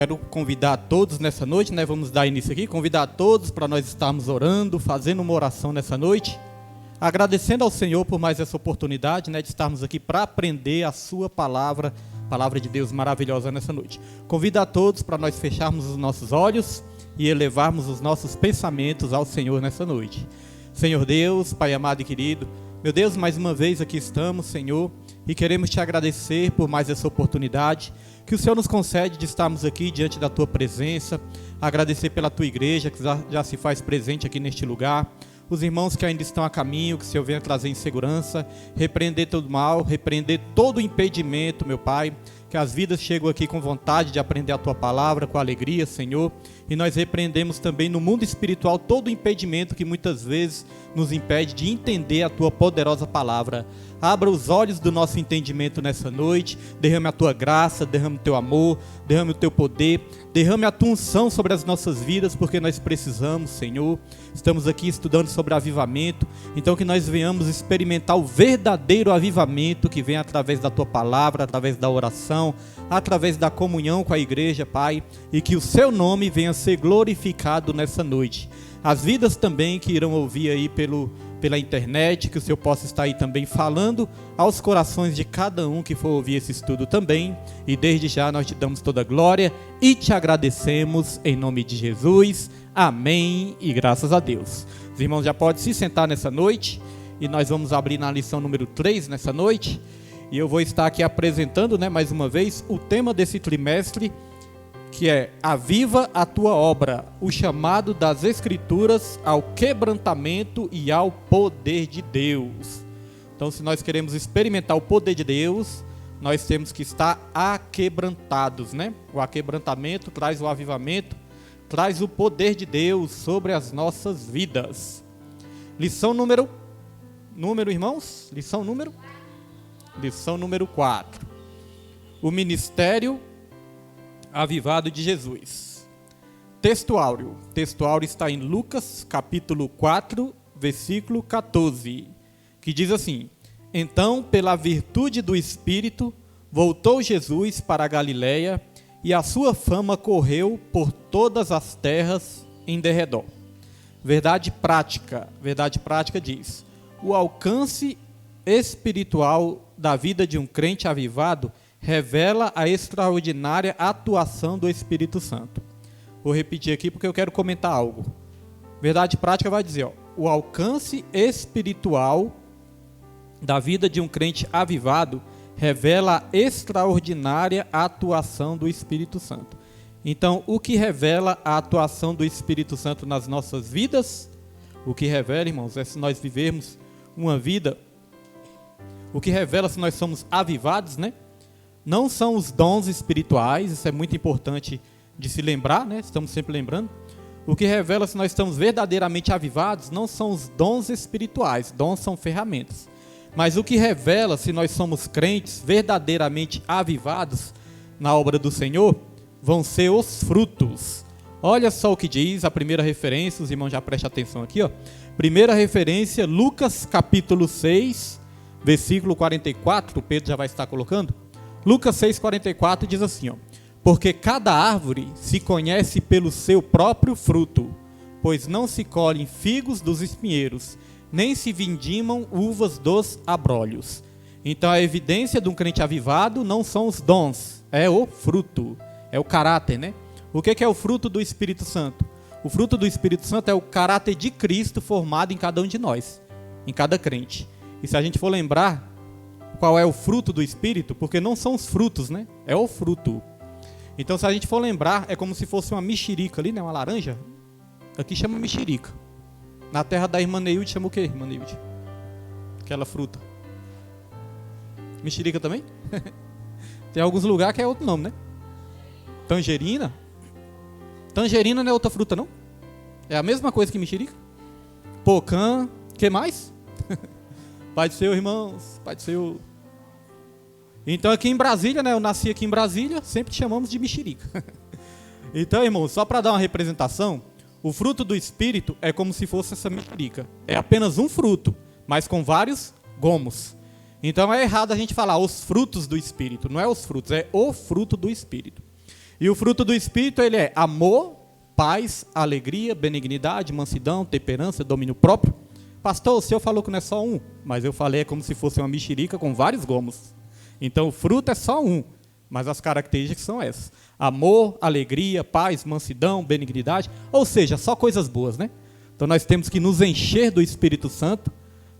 Quero convidar todos nessa noite, né? Vamos dar início aqui, convidar todos para nós estarmos orando, fazendo uma oração nessa noite, agradecendo ao Senhor por mais essa oportunidade, né, de estarmos aqui para aprender a sua palavra, palavra de Deus maravilhosa nessa noite. Convido a todos para nós fecharmos os nossos olhos e elevarmos os nossos pensamentos ao Senhor nessa noite. Senhor Deus, Pai amado e querido, meu Deus, mais uma vez aqui estamos, Senhor, e queremos te agradecer por mais essa oportunidade que o Senhor nos concede de estarmos aqui diante da tua presença, agradecer pela tua igreja que já se faz presente aqui neste lugar, os irmãos que ainda estão a caminho, que o Senhor venha trazer em segurança, repreender todo mal, repreender todo impedimento, meu Pai, que as vidas chegam aqui com vontade de aprender a tua palavra, com alegria, Senhor, e nós repreendemos também no mundo espiritual todo impedimento que muitas vezes nos impede de entender a tua poderosa palavra. Abra os olhos do nosso entendimento nessa noite, derrame a tua graça, derrame o teu amor, derrame o teu poder, derrame a tua unção sobre as nossas vidas, porque nós precisamos, Senhor. Estamos aqui estudando sobre avivamento, então que nós venhamos experimentar o verdadeiro avivamento que vem através da tua palavra, através da oração, através da comunhão com a igreja, Pai, e que o seu nome venha ser glorificado nessa noite. As vidas também que irão ouvir aí pela internet, que o Senhor possa estar aí também falando aos corações de cada um que for ouvir esse estudo também, e desde já nós te damos toda a glória e te agradecemos em nome de Jesus, amém e graças a Deus. Os irmãos já podem se sentar nessa noite, e nós vamos abrir na lição número 3 nessa noite, e eu vou estar aqui apresentando, mais uma vez, o tema desse trimestre, que é Aviva a tua obra, o chamado das Escrituras ao quebrantamento e ao poder de Deus. Então, se nós queremos experimentar o poder de Deus, nós temos que estar aquebrantados, O aquebrantamento traz o avivamento, traz o poder de Deus sobre as nossas vidas. Lição número, irmãos? Lição número 4. O ministério avivado de Jesus. Texto áureo está em Lucas capítulo 4, versículo 14, que diz assim: Então, pela virtude do Espírito, voltou Jesus para a Galiléia, e a sua fama correu por todas as terras em derredor. Verdade prática diz: o alcance espiritual da vida de um crente avivado revela a extraordinária atuação do Espírito Santo. Vou repetir aqui porque eu quero comentar algo. Verdade prática vai dizer, o alcance espiritual da vida de um crente avivado revela a extraordinária atuação do Espírito Santo. Então, o que revela a atuação do Espírito Santo nas nossas vidas? O que revela, irmãos, é se nós vivermos uma vida... O que revela se nós somos avivados, Não são os dons espirituais, isso é muito importante de se lembrar, Estamos sempre lembrando. O que revela se nós estamos verdadeiramente avivados não são os dons espirituais, dons são ferramentas. Mas o que revela se nós somos crentes verdadeiramente avivados na obra do Senhor, vão ser os frutos. Olha só o que diz a primeira referência, os irmãos já prestem atenção aqui, Primeira referência, Lucas capítulo 6, versículo 44, o Pedro já vai estar colocando. Lucas 6,44 diz assim, Porque cada árvore se conhece pelo seu próprio fruto, pois não se colhem figos dos espinheiros, nem se vindimam uvas dos abrolhos. Então a evidência de um crente avivado não são os dons, é o fruto, é o caráter, O que é o fruto do Espírito Santo? O fruto do Espírito Santo é o caráter de Cristo formado em cada um de nós, em cada crente. E se a gente for lembrar qual é o fruto do Espírito, porque não são os frutos, É o fruto. Então, se a gente for lembrar, é como se fosse uma mexerica ali, uma laranja. Aqui chama mexerica. Na terra da irmã Neilde chama o quê, irmã Neilde? Aquela fruta. Mexerica também? Tem alguns lugares que é outro nome, Tangerina. Tangerina não é outra fruta, não? É a mesma coisa que mexerica. Pocã. Que mais? Pai do Senhor, irmãos. Pai do Senhor. Então aqui em Brasília, eu nasci aqui em Brasília, sempre chamamos de mexerica. Então, irmãos, só para dar uma representação, o fruto do Espírito é como se fosse essa mexerica. É apenas um fruto, mas com vários gomos. Então é errado a gente falar os frutos do Espírito. Não é os frutos, é o fruto do Espírito. E o fruto do Espírito, ele é amor, paz, alegria, benignidade, mansidão, temperança, domínio próprio. Pastor, o senhor falou que não é só um, mas eu falei como se fosse uma mexerica com vários gomos. Então o fruto é só um, mas as características são essas. Amor, alegria, paz, mansidão, benignidade, ou seja, só coisas boas, né? Então nós temos que nos encher do Espírito Santo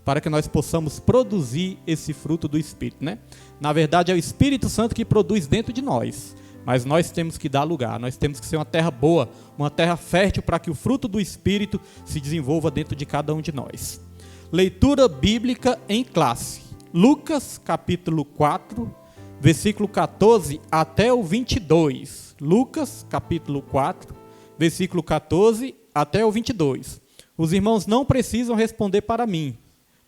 para que nós possamos produzir esse fruto do Espírito, né? Na verdade é o Espírito Santo que produz dentro de nós, mas nós temos que dar lugar, nós temos que ser uma terra boa, uma terra fértil para que o fruto do Espírito se desenvolva dentro de cada um de nós. Leitura bíblica em classe. Lucas capítulo 4, versículo 14 até o 22. Lucas capítulo 4, versículo 14 até o 22. Os irmãos não precisam responder para mim,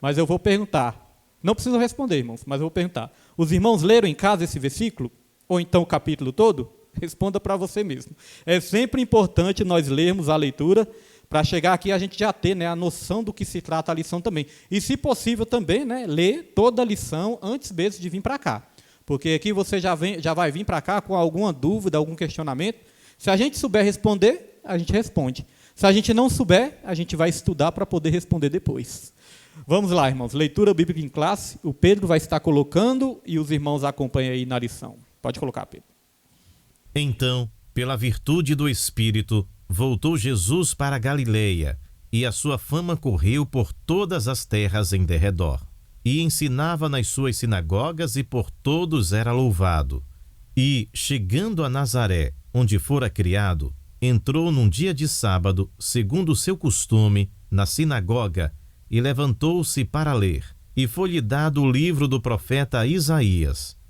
mas eu vou perguntar. Não precisam responder, irmãos, mas eu vou perguntar. Os irmãos leram em casa esse versículo? Ou então o capítulo todo? Responda para você mesmo. É sempre importante nós lermos a leitura para chegar aqui a gente já ter, né, a noção do que se trata a lição também. E, se possível, também, né, ler toda a lição antes mesmo de vir para cá. Porque aqui você já vai vir para cá com alguma dúvida, algum questionamento. Se a gente souber responder, a gente responde. Se a gente não souber, a gente vai estudar para poder responder depois. Vamos lá, irmãos. Leitura bíblica em classe. O Pedro vai estar colocando e os irmãos acompanham aí na lição. Pode colocar, Pedro. Então, pela virtude do Espírito, voltou Jesus para a Galileia, e a sua fama correu por todas as terras em derredor. E ensinava nas suas sinagogas, e por todos era louvado. E, chegando a Nazaré, onde fora criado, entrou num dia de sábado, segundo o seu costume, na sinagoga, e levantou-se para ler. E foi-lhe dado o livro do profeta Isaías.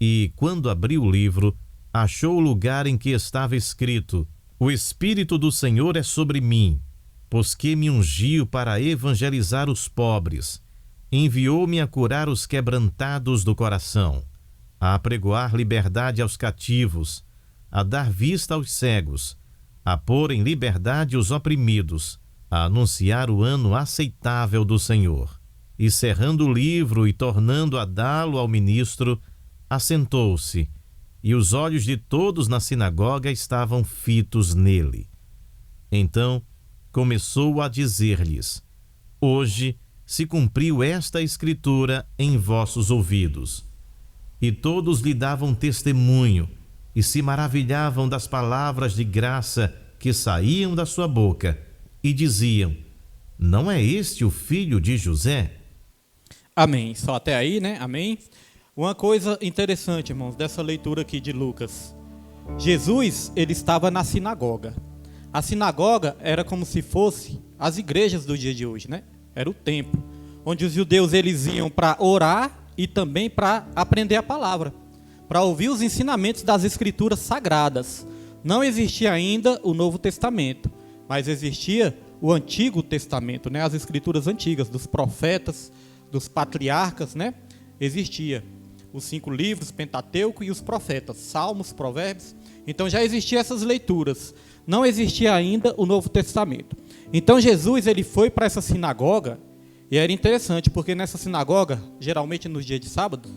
E, quando abriu o livro, achou o lugar em que estava escrito: O Espírito do Senhor é sobre mim, pois que me ungiu para evangelizar os pobres, enviou-me a curar os quebrantados do coração, a apregoar liberdade aos cativos, a dar vista aos cegos, a pôr em liberdade os oprimidos, a anunciar o ano aceitável do Senhor. E cerrando o livro e tornando a dá-lo ao ministro, assentou-se, e os olhos de todos na sinagoga estavam fitos nele. Então começou a dizer-lhes: Hoje se cumpriu esta escritura em vossos ouvidos. E todos lhe davam testemunho, e se maravilhavam das palavras de graça que saíam da sua boca, e diziam: Não é este o filho de José? Amém. Só até aí, né? Amém. Uma coisa interessante, irmãos, dessa leitura aqui de Lucas. Jesus, ele estava na sinagoga. A sinagoga era como se fosse as igrejas do dia de hoje, né? Era o templo, onde os judeus eles iam para orar e também para aprender a palavra, para ouvir os ensinamentos das escrituras sagradas. Não existia ainda o Novo Testamento, mas existia o Antigo Testamento, né? As escrituras antigas, dos profetas, dos patriarcas, né? Existia os 5 livros, Pentateuco e os profetas, Salmos, Provérbios. Então já existiam essas leituras. Não existia ainda o Novo Testamento. Então Jesus ele foi para essa sinagoga, e era interessante, porque nessa sinagoga, geralmente nos dias de sábado,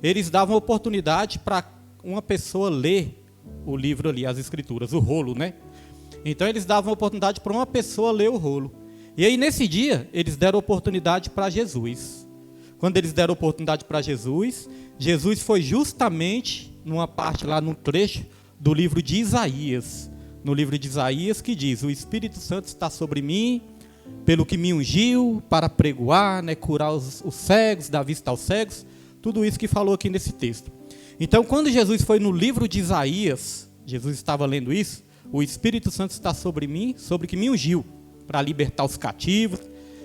eles davam oportunidade para uma pessoa ler o livro ali, as escrituras, o rolo, né? Então eles davam oportunidade para uma pessoa ler o rolo. E aí nesse dia, eles deram oportunidade para Jesus. Quando eles deram oportunidade para Jesus, Jesus foi justamente numa parte lá, num trecho do livro de Isaías. No livro de Isaías que diz: O Espírito Santo está sobre mim, pelo que me ungiu para pregoar, né, curar os cegos, dar vista aos cegos. Tudo isso que falou aqui nesse texto. Então, quando Jesus foi no livro de Isaías, Jesus estava lendo isso: O Espírito Santo está sobre mim, sobre que me ungiu para libertar os cativos.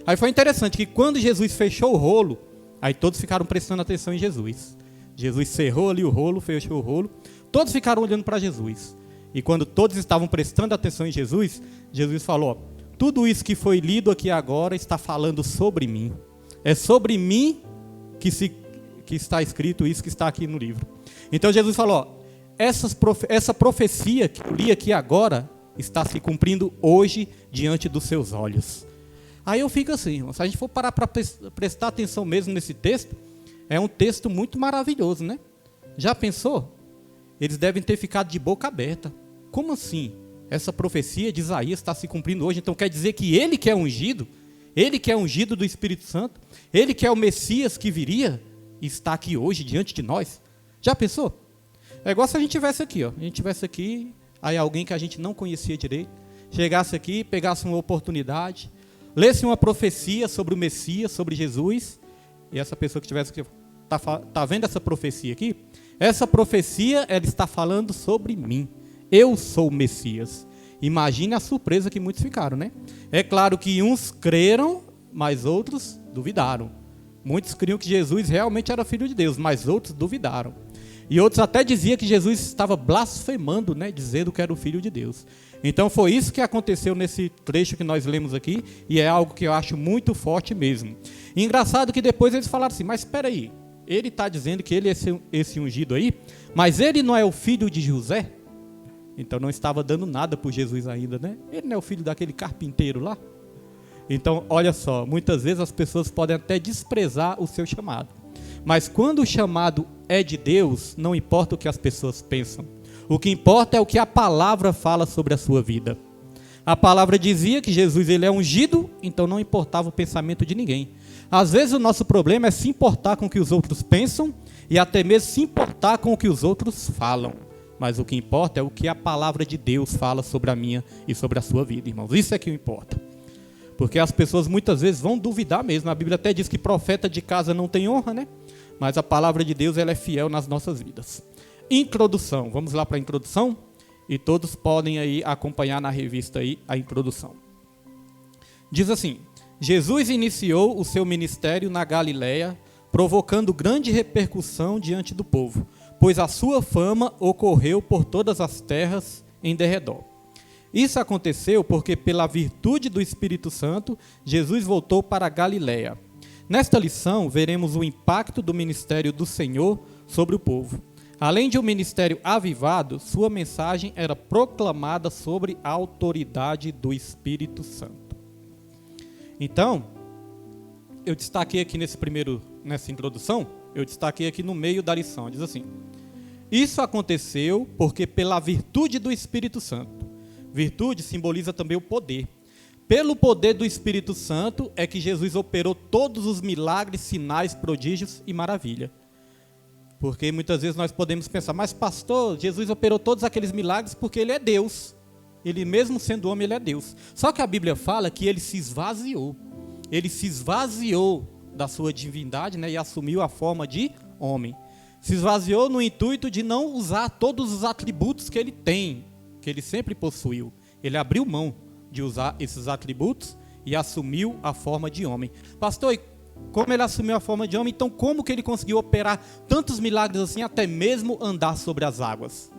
Aí foi interessante que quando Jesus fechou o rolo, aí todos ficaram prestando atenção em Jesus. Jesus cerrou ali o rolo, fechou o rolo, todos ficaram olhando para Jesus. E quando todos estavam prestando atenção em Jesus, Jesus falou: tudo isso que foi lido aqui agora está falando sobre mim. É sobre mim que está escrito isso que está aqui no livro. Então Jesus falou: essa profecia que eu li aqui agora está se cumprindo hoje diante dos seus olhos. Aí eu fico assim, se a gente for parar para prestar atenção mesmo nesse texto, é um texto muito maravilhoso, né? Já pensou? Eles devem ter ficado de boca aberta. Como assim? Essa profecia de Isaías está se cumprindo hoje, então quer dizer que ele que é ungido, ele que é ungido do Espírito Santo, ele que é o Messias que viria, está aqui hoje diante de nós? Já pensou? É igual se a gente tivesse aqui, ó. A gente tivesse aqui, aí alguém que a gente não conhecia direito, chegasse aqui, pegasse uma oportunidade, lesse uma profecia sobre o Messias, sobre Jesus, e essa pessoa que estivesse aqui, tá vendo essa profecia aqui? Essa profecia, ela está falando sobre mim. Eu sou o Messias. Imagine a surpresa que muitos ficaram, né? É claro que uns creram, mas outros duvidaram. Muitos criam que Jesus realmente era filho de Deus, mas outros duvidaram. E outros até diziam que Jesus estava blasfemando, né? Dizendo que era o filho de Deus. Então foi isso que aconteceu nesse trecho que nós lemos aqui, e é algo que eu acho muito forte mesmo. E engraçado que depois eles falaram assim, mas espera aí, ele está dizendo que ele é esse ungido aí, mas ele não é o filho de José? Então não estava dando nada por Jesus ainda, né? Ele não é o filho daquele carpinteiro lá? Então, olha só, muitas vezes as pessoas podem até desprezar o seu chamado. Mas quando o chamado é de Deus, não importa o que as pessoas pensam. O que importa é o que a palavra fala sobre a sua vida. A palavra dizia que Jesus ele é ungido, então não importava o pensamento de ninguém. Às vezes o nosso problema é se importar com o que os outros pensam e até mesmo se importar com o que os outros falam. Mas o que importa é o que a palavra de Deus fala sobre a minha e sobre a sua vida, irmãos. Isso é que importa. Porque as pessoas muitas vezes vão duvidar mesmo. A Bíblia até diz que profeta de casa não tem honra, né? Mas a palavra de Deus ela é fiel nas nossas vidas. Introdução. Vamos lá para a introdução? E todos podem aí acompanhar na revista aí a introdução. Diz assim: Jesus iniciou o seu ministério na Galileia, provocando grande repercussão diante do povo, pois a sua fama ocorreu por todas as terras em derredor. Isso aconteceu porque, pela virtude do Espírito Santo, Jesus voltou para a Galileia. Nesta lição, veremos o impacto do ministério do Senhor sobre o povo. Além de um ministério avivado, sua mensagem era proclamada sobre a autoridade do Espírito Santo. Então, eu destaquei aqui nessa introdução, eu destaquei aqui no meio da lição, diz assim: isso aconteceu porque pela virtude do Espírito Santo. Virtude simboliza também o poder. Pelo poder do Espírito Santo é que Jesus operou todos os milagres, sinais, prodígios e maravilha. Porque muitas vezes nós podemos pensar, mas pastor, Jesus operou todos aqueles milagres porque ele é Deus. Ele mesmo sendo homem, ele é Deus. Só que a Bíblia fala que ele se esvaziou. Ele se esvaziou da sua divindade, né, e assumiu a forma de homem. Se esvaziou no intuito de não usar todos os atributos que ele tem, que ele sempre possuiu. Ele abriu mão de usar esses atributos e assumiu a forma de homem. Pastor, como ele assumiu a forma de homem, então como que ele conseguiu operar tantos milagres assim, até mesmo andar sobre as águas?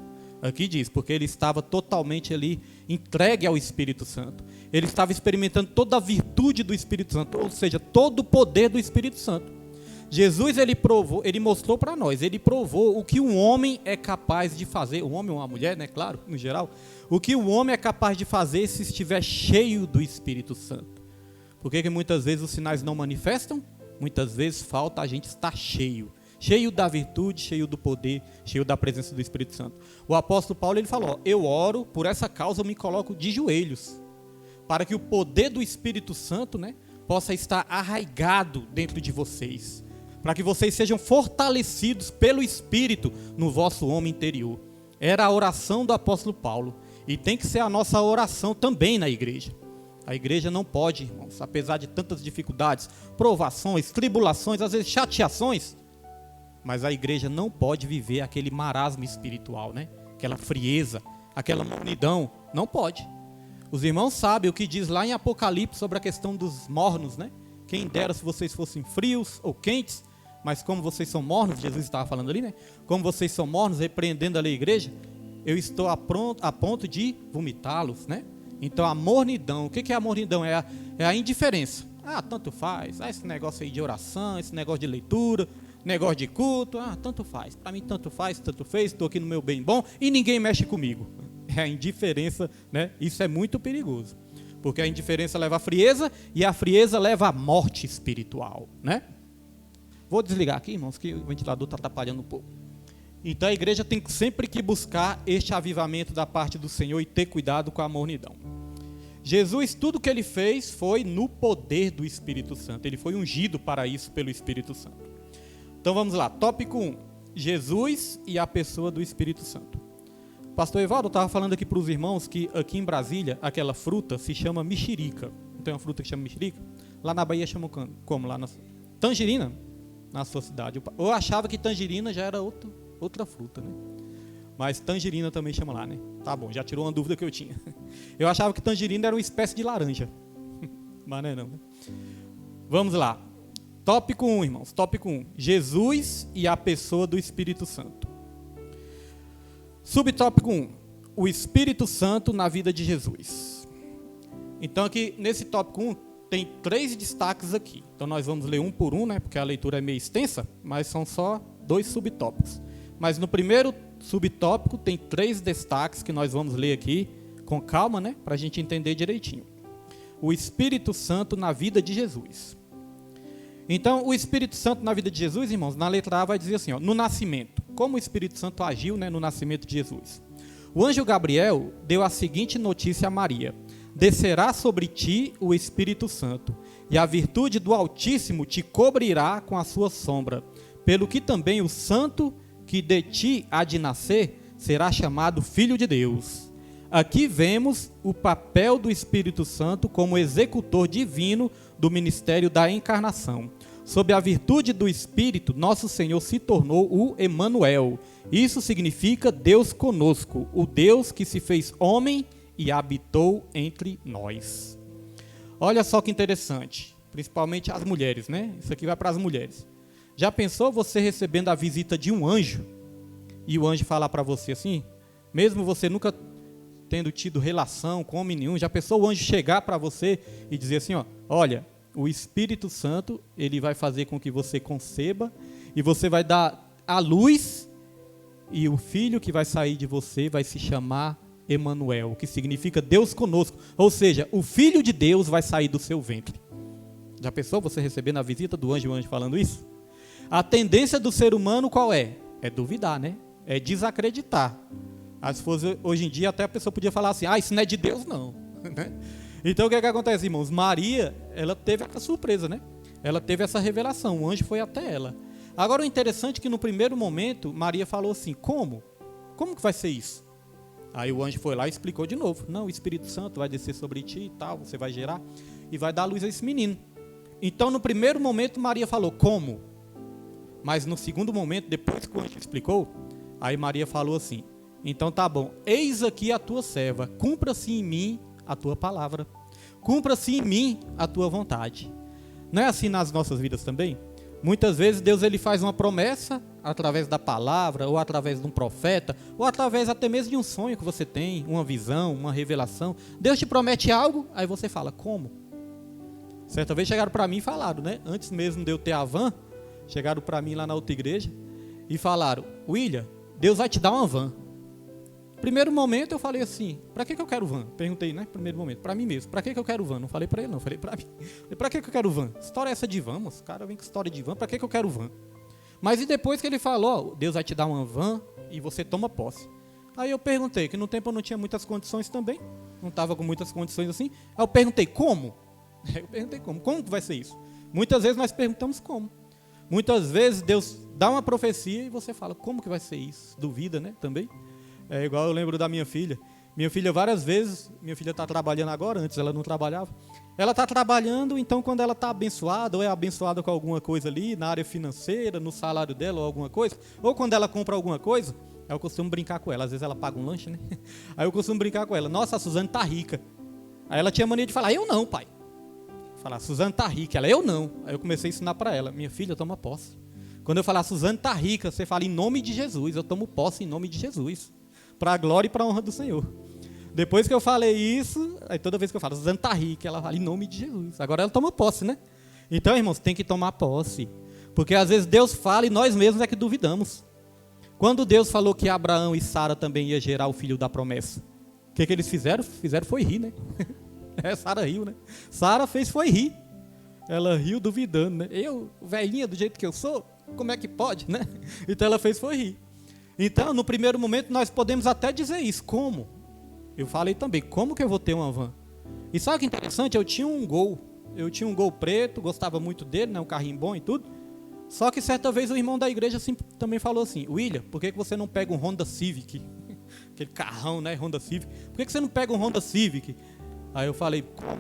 Aqui diz, porque ele estava totalmente ali entregue ao Espírito Santo. Ele estava experimentando toda a virtude do Espírito Santo, ou seja, todo o poder do Espírito Santo. Jesus, ele mostrou para nós, ele provou o que um homem é capaz de fazer, um homem ou uma mulher, né, claro, no geral, o que o homem é capaz de fazer se estiver cheio do Espírito Santo. Por que muitas vezes os sinais não manifestam? Muitas vezes falta a gente estar cheio da virtude, cheio do poder, cheio da presença do Espírito Santo. O apóstolo Paulo, ele falou, eu oro, por essa causa eu me coloco de joelhos, para que o poder do Espírito Santo, né, possa estar arraigado dentro de vocês, para que vocês sejam fortalecidos pelo Espírito no vosso homem interior. Era a oração do apóstolo Paulo, e tem que ser a nossa oração também na igreja. A igreja não pode, irmãos, apesar de tantas dificuldades, provações, tribulações, às vezes chateações, mas a igreja não pode viver aquele marasmo espiritual, né? Aquela frieza, aquela mornidão, não pode. Os irmãos sabem o que diz lá em Apocalipse sobre a questão dos mornos, né? Quem dera se vocês fossem frios ou quentes, mas como vocês são mornos, Jesus estava falando ali, né? Como vocês são mornos, repreendendo ali a igreja, eu estou a ponto de vomitá-los, né? Então a mornidão, o que é a mornidão? É a indiferença. Ah, tanto faz. Ah, esse negócio aí de oração, esse negócio de leitura, negócio de culto, tanto faz. Para mim tanto faz, tanto fez, estou aqui no meu bem bom e ninguém mexe comigo. É a indiferença, né? Isso é muito perigoso. Porque a indiferença leva à frieza e a frieza leva à morte espiritual, né? Vou desligar aqui, irmãos, que o ventilador está atrapalhando um pouco. Então a igreja tem sempre que buscar este avivamento da parte do Senhor e ter cuidado com a mornidão. Jesus, tudo que ele fez foi no poder do Espírito Santo. Ele foi ungido para isso pelo Espírito Santo. Então vamos lá, tópico 1. Jesus e a pessoa do Espírito Santo. Pastor Evaldo estava falando aqui para os irmãos que aqui em Brasília, aquela fruta se chama mexerica. Não tem uma fruta que chama mexerica? Lá na Bahia chamam como? Lá na tangerina, na sua cidade. Eu achava que tangerina já era outra fruta, né? Mas tangerina também chama lá, né? Tá bom, já tirou uma dúvida que eu tinha. Eu achava que tangerina era uma espécie de laranja. Mas não é não, né? Vamos lá. Tópico 1, irmãos. Tópico 1. Jesus e a pessoa do Espírito Santo. Subtópico 1. O Espírito Santo na vida de Jesus. Então aqui, nesse tópico 1, tem 3 destaques aqui. Então nós vamos ler um por um, né? Porque a leitura é meio extensa, mas são só 2 subtópicos. Mas no primeiro subtópico tem 3 destaques que nós vamos ler aqui com calma, né? Para a gente entender direitinho. O Espírito Santo na vida de Jesus. Então, o Espírito Santo na vida de Jesus, irmãos, na letra A vai dizer assim, ó, no nascimento. Como o Espírito Santo agiu, né, no nascimento de Jesus? O anjo Gabriel deu a seguinte notícia a Maria: descerá sobre ti o Espírito Santo, e a virtude do Altíssimo te cobrirá com a sua sombra, pelo que também o santo que de ti há de nascer será chamado Filho de Deus. Aqui vemos o papel do Espírito Santo como executor divino do ministério da encarnação. Sob a virtude do Espírito, nosso Senhor se tornou o Emanuel. Isso significa Deus conosco, o Deus que se fez homem e habitou entre nós. Olha só que interessante, principalmente as mulheres, né? Isso aqui vai para as mulheres. Já pensou você recebendo a visita de um anjo e o anjo falar para você assim, mesmo você nunca tendo tido relação com homem nenhum, já pensou o anjo chegar para você e dizer assim, ó, olha, o Espírito Santo, ele vai fazer com que você conceba e você vai dar a luz e o filho que vai sair de você vai se chamar Emanuel, que significa Deus conosco, ou seja, o Filho de Deus vai sair do seu ventre. Já pensou você recebendo a visita do anjo e o anjo falando isso? A tendência do ser humano qual é? É duvidar, né? É desacreditar. Se fosse hoje em dia, até a pessoa podia falar assim, isso não é de Deus, não. Então, o que acontece, irmãos? Maria, ela teve essa surpresa, né? Ela teve essa revelação, o anjo foi até ela. Agora, o interessante é que no primeiro momento, Maria falou assim, como? Como que vai ser isso? Aí o anjo foi lá e explicou de novo. Não, o Espírito Santo vai descer sobre ti e tal, você vai gerar e vai dar luz a esse menino. Então, no primeiro momento, Maria falou, como? Mas no segundo momento, depois que o anjo explicou, aí Maria falou assim, então tá bom, eis aqui a tua serva, cumpra-se em mim a tua palavra, cumpra-se em mim a tua vontade. Não é assim nas nossas vidas também? Muitas vezes Deus ele faz uma promessa através da palavra, ou através de um profeta, ou através até mesmo de um sonho que você tem, uma visão, uma revelação. Deus te promete algo, aí você fala, como? Certa vez chegaram para mim e falaram, né? Antes mesmo de eu ter a van, chegaram para mim lá na outra igreja e falaram, William, Deus vai te dar uma van. Primeiro momento eu falei assim, para que eu quero van? Perguntei, né? Primeiro momento, para mim mesmo, para que eu quero van? Não falei para ele não, falei para mim. Para que eu quero van? História é essa de van, moço? O cara vem com história de van, para que eu quero van? Mas e depois que ele falou, Deus vai te dar uma van e você toma posse. Aí eu perguntei, que no tempo eu não tinha muitas condições também, não estava com muitas condições assim. Aí eu perguntei, como? Eu perguntei como que vai ser isso? Muitas vezes nós perguntamos como. Muitas vezes Deus dá uma profecia e você fala, como que vai ser isso? Duvida, né? Também. É igual eu lembro da minha filha. Minha filha várias vezes, minha filha está trabalhando agora, antes ela não trabalhava. Ela está trabalhando, então quando ela está abençoada, ou é abençoada com alguma coisa ali, na área financeira, no salário dela ou alguma coisa, ou quando ela compra alguma coisa, eu costumo brincar com ela. Às vezes ela paga um lanche, né? Aí eu costumo brincar com ela. Nossa, a Suzane tá rica. Aí ela tinha mania de falar, eu não, pai. Falar, Suzane tá rica. Ela, eu não. Aí eu comecei a ensinar para ela, minha filha, toma posse. Quando eu falar, Suzane tá rica, você fala em nome de Jesus. Eu tomo posse em nome de Jesus. Para a glória e para a honra do Senhor. Depois que eu falei isso, aí toda vez que eu falo, Suzane tá rica, ela fala em nome de Jesus. Agora ela toma posse, né? Então, irmãos, tem que tomar posse. Porque às vezes Deus fala e nós mesmos é que duvidamos. Quando Deus falou que Abraão e Sara também ia gerar o filho da promessa, o que eles fizeram? Fizeram foi rir, né? Sara riu, né? Sara fez foi rir. Ela riu duvidando, né? Eu, velhinha do jeito que eu sou, como é que pode, né? Então ela fez foi rir. Então, no primeiro momento, nós podemos até dizer isso. Como? Eu falei também, como que eu vou ter uma van? E sabe o que é interessante? Eu tinha um Gol preto, gostava muito dele, né, um carrinho bom e tudo. Só que certa vez o irmão da igreja assim, também falou assim, William, por que você não pega um Honda Civic? Aquele carrão, né, Honda Civic. Por que você não pega um Honda Civic? Aí eu falei, como?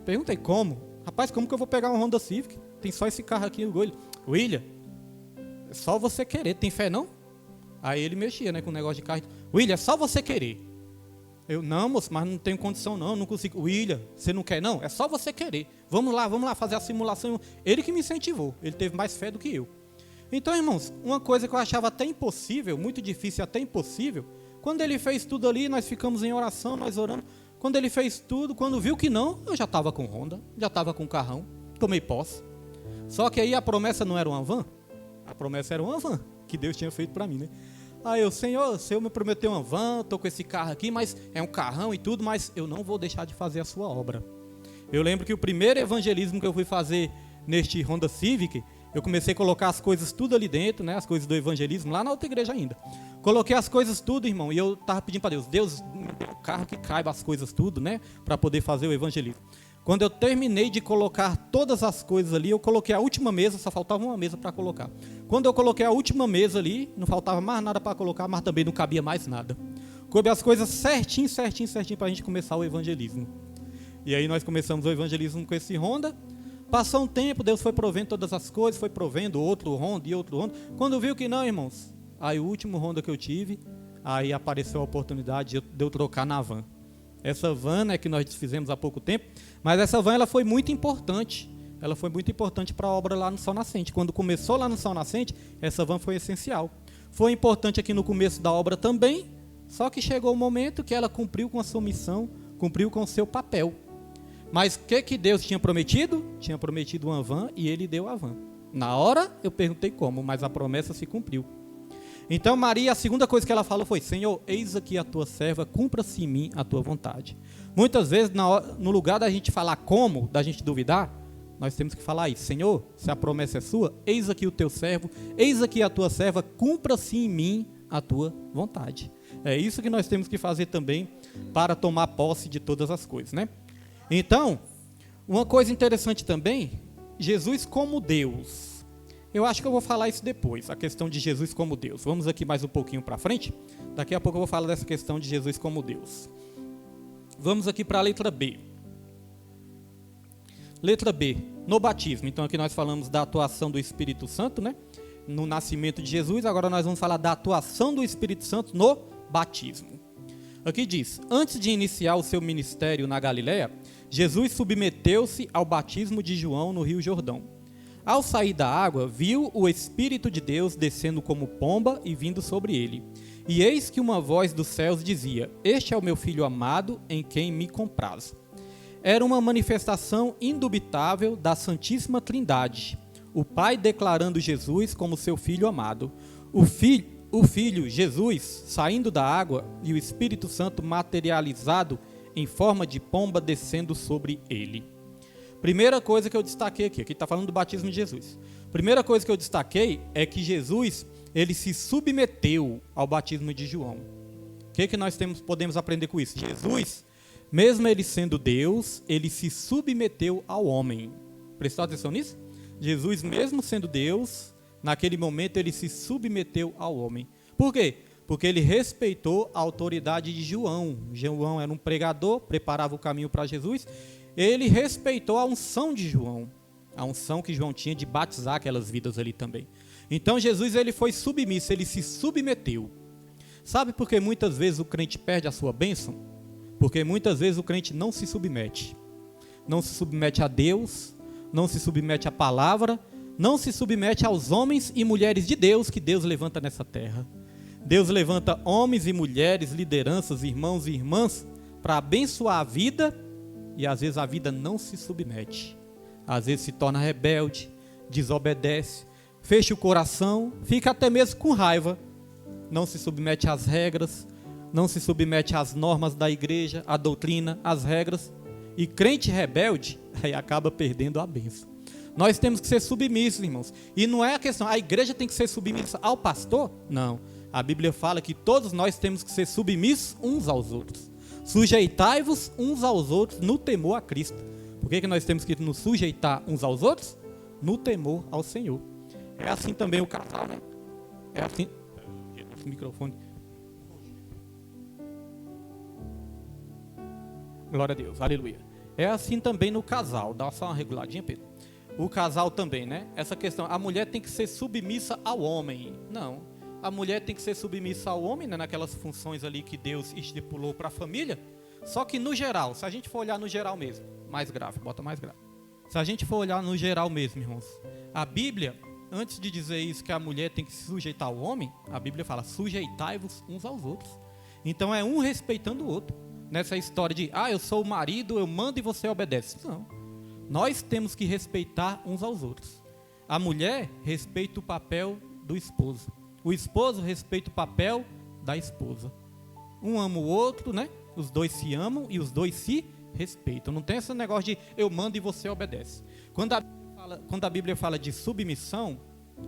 Perguntei, como? Rapaz, como que eu vou pegar um Honda Civic? Tem só esse carro aqui no Gol. William, é só você querer, tem fé não? Aí ele mexia, né, com o negócio de carro. William, é só você querer. Eu, não, moço, mas não tenho condição não consigo. William, você não quer não? É só você querer. Vamos lá fazer a simulação. Ele que me incentivou, ele teve mais fé do que eu. Então, irmãos, uma coisa que eu achava até impossível, muito difícil, até impossível, quando ele fez tudo ali, nós ficamos em oração, nós orando. Quando ele fez tudo, quando viu que não, eu já estava com Honda, já estava com carrão, tomei posse. Só que aí a promessa não era uma van, a promessa era uma van, que Deus tinha feito para mim, né? Aí eu, Senhor, o Senhor me prometeu uma van, estou com esse carro aqui, mas é um carrão e tudo, mas eu não vou deixar de fazer a sua obra. Eu lembro que o primeiro evangelismo que eu fui fazer neste Honda Civic, eu comecei a colocar as coisas tudo ali dentro, né, as coisas do evangelismo, lá na outra igreja ainda. Coloquei as coisas tudo, irmão, e eu estava pedindo para Deus, me dê um carro que caiba as coisas tudo, né, para poder fazer o evangelismo. Quando eu terminei de colocar todas as coisas ali, eu coloquei a última mesa, só faltava uma mesa para colocar. Quando eu coloquei a última mesa ali, não faltava mais nada para colocar, mas também não cabia mais nada. Coube as coisas certinho para a gente começar o evangelismo. E aí nós começamos o evangelismo com esse Honda. Passou um tempo, Deus foi provendo todas as coisas, foi provendo outro Honda e outro Honda. Quando viu que não, irmãos, aí o último Honda que eu tive, aí apareceu a oportunidade de eu trocar na van. Essa van, né, que nós desfizemos há pouco tempo, mas essa van ela foi muito importante. Ela foi muito importante para a obra lá no Sol Nascente. Quando começou lá no Sol Nascente, essa van foi essencial. Foi importante aqui no começo da obra também, só que chegou o momento que ela cumpriu com a sua missão, cumpriu com o seu papel. Mas o que Deus tinha prometido? Tinha prometido uma van e ele deu a van. Na hora eu perguntei como, mas a promessa se cumpriu. Então Maria, a segunda coisa que ela falou foi, Senhor, eis aqui a tua serva, cumpra-se em mim a tua vontade. Muitas vezes, no lugar da gente falar como, da gente duvidar, nós temos que falar isso, Senhor, se a promessa é sua, eis aqui o teu servo, eis aqui a tua serva, cumpra-se em mim a tua vontade. É isso que nós temos que fazer também para tomar posse de todas as coisas, né? Então, uma coisa interessante também, Jesus como Deus. Eu acho que eu vou falar isso depois, a questão de Jesus como Deus. Vamos aqui mais um pouquinho para frente. Daqui a pouco eu vou falar dessa questão de Jesus como Deus. Vamos aqui para a letra B. Letra B, no batismo. Então aqui nós falamos da atuação do Espírito Santo, né? No nascimento de Jesus. Agora nós vamos falar da atuação do Espírito Santo no batismo. Aqui diz, antes de iniciar o seu ministério na Galileia, Jesus submeteu-se ao batismo de João no Rio Jordão. Ao sair da água, viu o Espírito de Deus descendo como pomba e vindo sobre ele. E eis que uma voz dos céus dizia, este é o meu filho amado, em quem me comprazo. Era uma manifestação indubitável da Santíssima Trindade, o Pai declarando Jesus como seu filho amado. O filho, Jesus, saindo da água e o Espírito Santo materializado em forma de pomba descendo sobre ele. Primeira coisa que eu destaquei aqui está falando do batismo de Jesus. Primeira coisa que eu destaquei é que Jesus, ele se submeteu ao batismo de João. O que nós podemos aprender com isso? Jesus, mesmo ele sendo Deus, ele se submeteu ao homem. Prestou atenção nisso? Jesus, mesmo sendo Deus, naquele momento ele se submeteu ao homem. Por quê? Porque ele respeitou a autoridade de João. João era um pregador, preparava o caminho para Jesus. Ele respeitou a unção de João, a unção que João tinha de batizar aquelas vidas ali também. Então Jesus ele foi submisso, ele se submeteu. Sabe por que muitas vezes o crente perde a sua bênção? Porque muitas vezes o crente não se submete. Não se submete a Deus, não se submete à palavra, não se submete aos homens e mulheres de Deus que Deus levanta nessa terra. Deus levanta homens e mulheres, lideranças, irmãos e irmãs para abençoar a vida. E às vezes a vida não se submete. Às vezes se torna rebelde, desobedece, fecha o coração, fica até mesmo com raiva. Não se submete às regras, não se submete às normas da igreja, à doutrina, às regras. E crente rebelde, aí acaba perdendo a bênção. Nós temos que ser submissos, irmãos. E não é a questão, a igreja tem que ser submissa ao pastor? Não. A Bíblia fala que todos nós temos que ser submissos uns aos outros. Sujeitai-vos uns aos outros no temor a Cristo. Por que nós temos que nos sujeitar uns aos outros? No temor ao Senhor. É assim também o casal, né? É assim. Esse microfone. Glória a Deus, aleluia. É assim também no casal. Dá só uma reguladinha, Pedro. O casal também, né? Essa questão, a mulher tem que ser submissa ao homem. Não. A mulher tem que ser submissa ao homem, né? Naquelas funções ali que Deus estipulou para a família. Só que no geral, se a gente for olhar no geral mesmo, mais grave, bota mais grave. Se a gente for olhar no geral mesmo, irmãos, a Bíblia, antes de dizer isso, que a mulher tem que se sujeitar ao homem, a Bíblia fala, sujeitai-vos uns aos outros. Então é um respeitando o outro. Nessa história de, eu sou o marido, eu mando e você obedece. Não. Nós temos que respeitar uns aos outros. A mulher respeita o papel do esposo. O esposo respeita o papel da esposa. Um ama o outro, né? Os dois se amam e os dois se respeitam. Não tem esse negócio de eu mando e você obedece. Quando a Bíblia fala de submissão,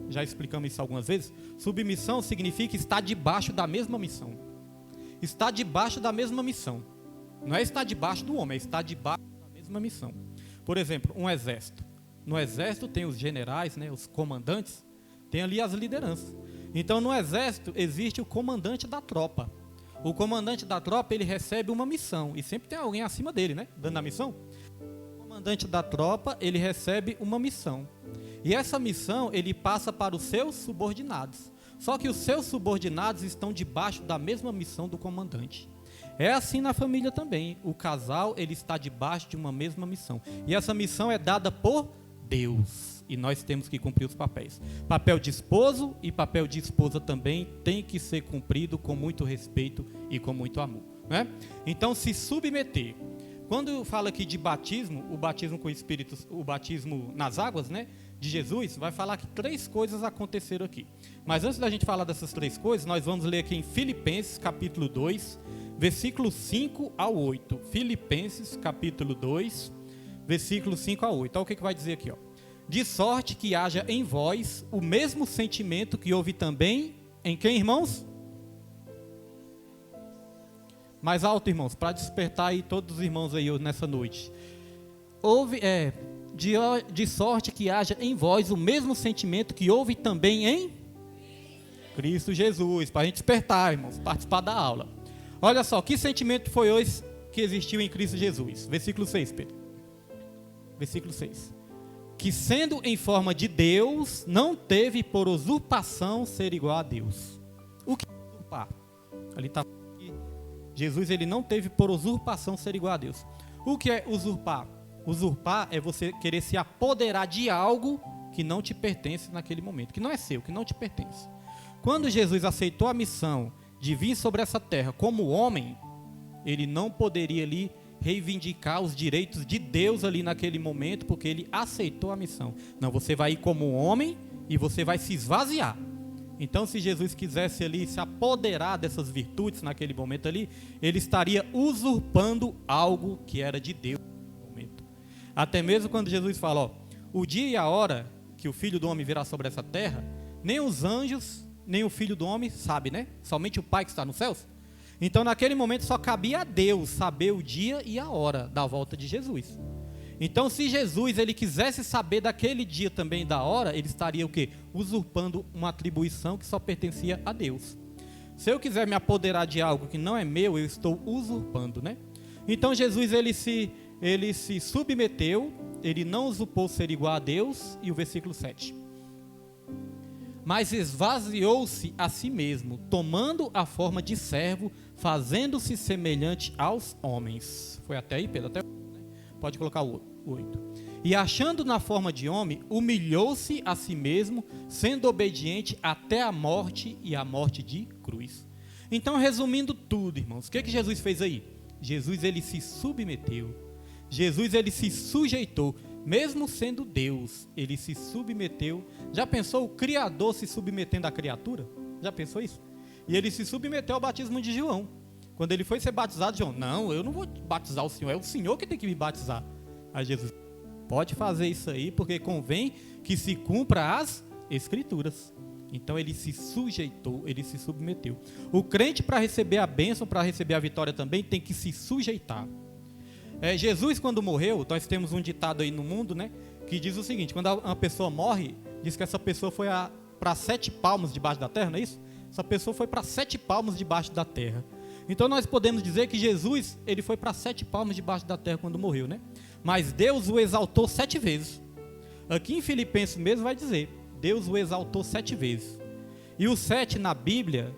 já explicamos isso algumas vezes, submissão significa estar debaixo da mesma missão. Está debaixo da mesma missão. Não é estar debaixo do homem, é estar debaixo da mesma missão. Por exemplo, um exército. No exército tem os generais, né, os comandantes, tem ali as lideranças. Então, no exército existe o comandante da tropa. O comandante da tropa, ele recebe uma missão. E sempre tem alguém acima dele, né, dando a missão. O comandante da tropa, ele recebe uma missão. E essa missão, ele passa para os seus subordinados. Só que os seus subordinados estão debaixo da mesma missão do comandante. É assim na família também. O casal, ele está debaixo de uma mesma missão. E essa missão é dada por Deus. E nós temos que cumprir os papéis. Papel de esposo e papel de esposa também tem que ser cumprido com muito respeito e com muito amor, né? Então, se submeter. Quando fala aqui de batismo, o batismo com o Espírito, o batismo nas águas, né, de Jesus, vai falar que 3 coisas aconteceram aqui. Mas antes da gente falar dessas 3 coisas, nós vamos ler aqui em Filipenses, capítulo 2, versículo 5 ao 8. Filipenses, capítulo 2, versículo 5 a 8. Olha o que vai dizer aqui, ó. De sorte que haja em vós o mesmo sentimento que houve também em quem, irmãos? Mais alto, irmãos, para despertar aí todos os irmãos aí nessa noite. De sorte que haja em vós o mesmo sentimento que houve também em Cristo Jesus, para a gente despertar, irmãos, participar da aula. Olha só, que sentimento foi hoje que existiu em Cristo Jesus? Versículo 6, Pedro. Versículo 6. Que sendo em forma de Deus, não teve por usurpação ser igual a Deus. O que é usurpar? Ali está. Jesus, ele não teve por usurpação ser igual a Deus. O que é usurpar? Usurpar é você querer se apoderar de algo que não te pertence naquele momento, que não é seu, que não te pertence. Quando Jesus aceitou a missão de vir sobre essa terra como homem, ele não poderia ali reivindicar os direitos de Deus ali naquele momento, porque ele aceitou a missão. Não, você vai ir como homem e você vai se esvaziar. Então, se Jesus quisesse ali se apoderar dessas virtudes naquele momento ali, ele estaria usurpando algo que era de Deus naquele momento. Até mesmo quando Jesus fala, ó, o dia e a hora que o Filho do Homem virá sobre essa terra, nem os anjos, nem o Filho do Homem sabe, né? Somente o Pai que está nos céus. Então, naquele momento, só cabia a Deus saber o dia e a hora da volta de Jesus. Então, se Jesus ele quisesse saber daquele dia também da hora, ele estaria o quê? Usurpando uma atribuição que só pertencia a Deus. Se eu quiser me apoderar de algo que não é meu, eu estou usurpando, né? Então, Jesus ele se submeteu, ele não usurpou ser igual a Deus, e o versículo 7. Mas esvaziou-se a si mesmo, tomando a forma de servo, fazendo-se semelhante aos homens. Foi até aí, Pedro? Até... Pode colocar o 8. E achando na forma de homem, humilhou-se a si mesmo, sendo obediente até a morte e a morte de cruz. Então, resumindo tudo, irmãos, o que Jesus fez aí? Jesus, ele se submeteu. Jesus, ele se sujeitou. Mesmo sendo Deus, ele se submeteu. Já pensou o Criador se submetendo à criatura? Já pensou isso? E ele se submeteu ao batismo de João. Quando ele foi ser batizado, João, não, eu não vou batizar o Senhor, é o Senhor que tem que me batizar. Aí Jesus, pode fazer isso aí, porque convém que se cumpra as Escrituras. Então ele se sujeitou, ele se submeteu. O crente, para receber a bênção, para receber a vitória também, tem que se sujeitar. Jesus, quando morreu, nós temos um ditado aí no mundo, né, que diz o seguinte: quando uma pessoa morre, diz que essa pessoa foi para 7 palmos debaixo da terra, não é isso? Essa pessoa foi para 7 palmos debaixo da terra. Então nós podemos dizer que Jesus, ele foi para 7 palmos debaixo da terra quando morreu, né? Mas Deus o exaltou 7 vezes. Aqui em Filipenses mesmo vai dizer: Deus o exaltou 7 vezes. E o 7 na Bíblia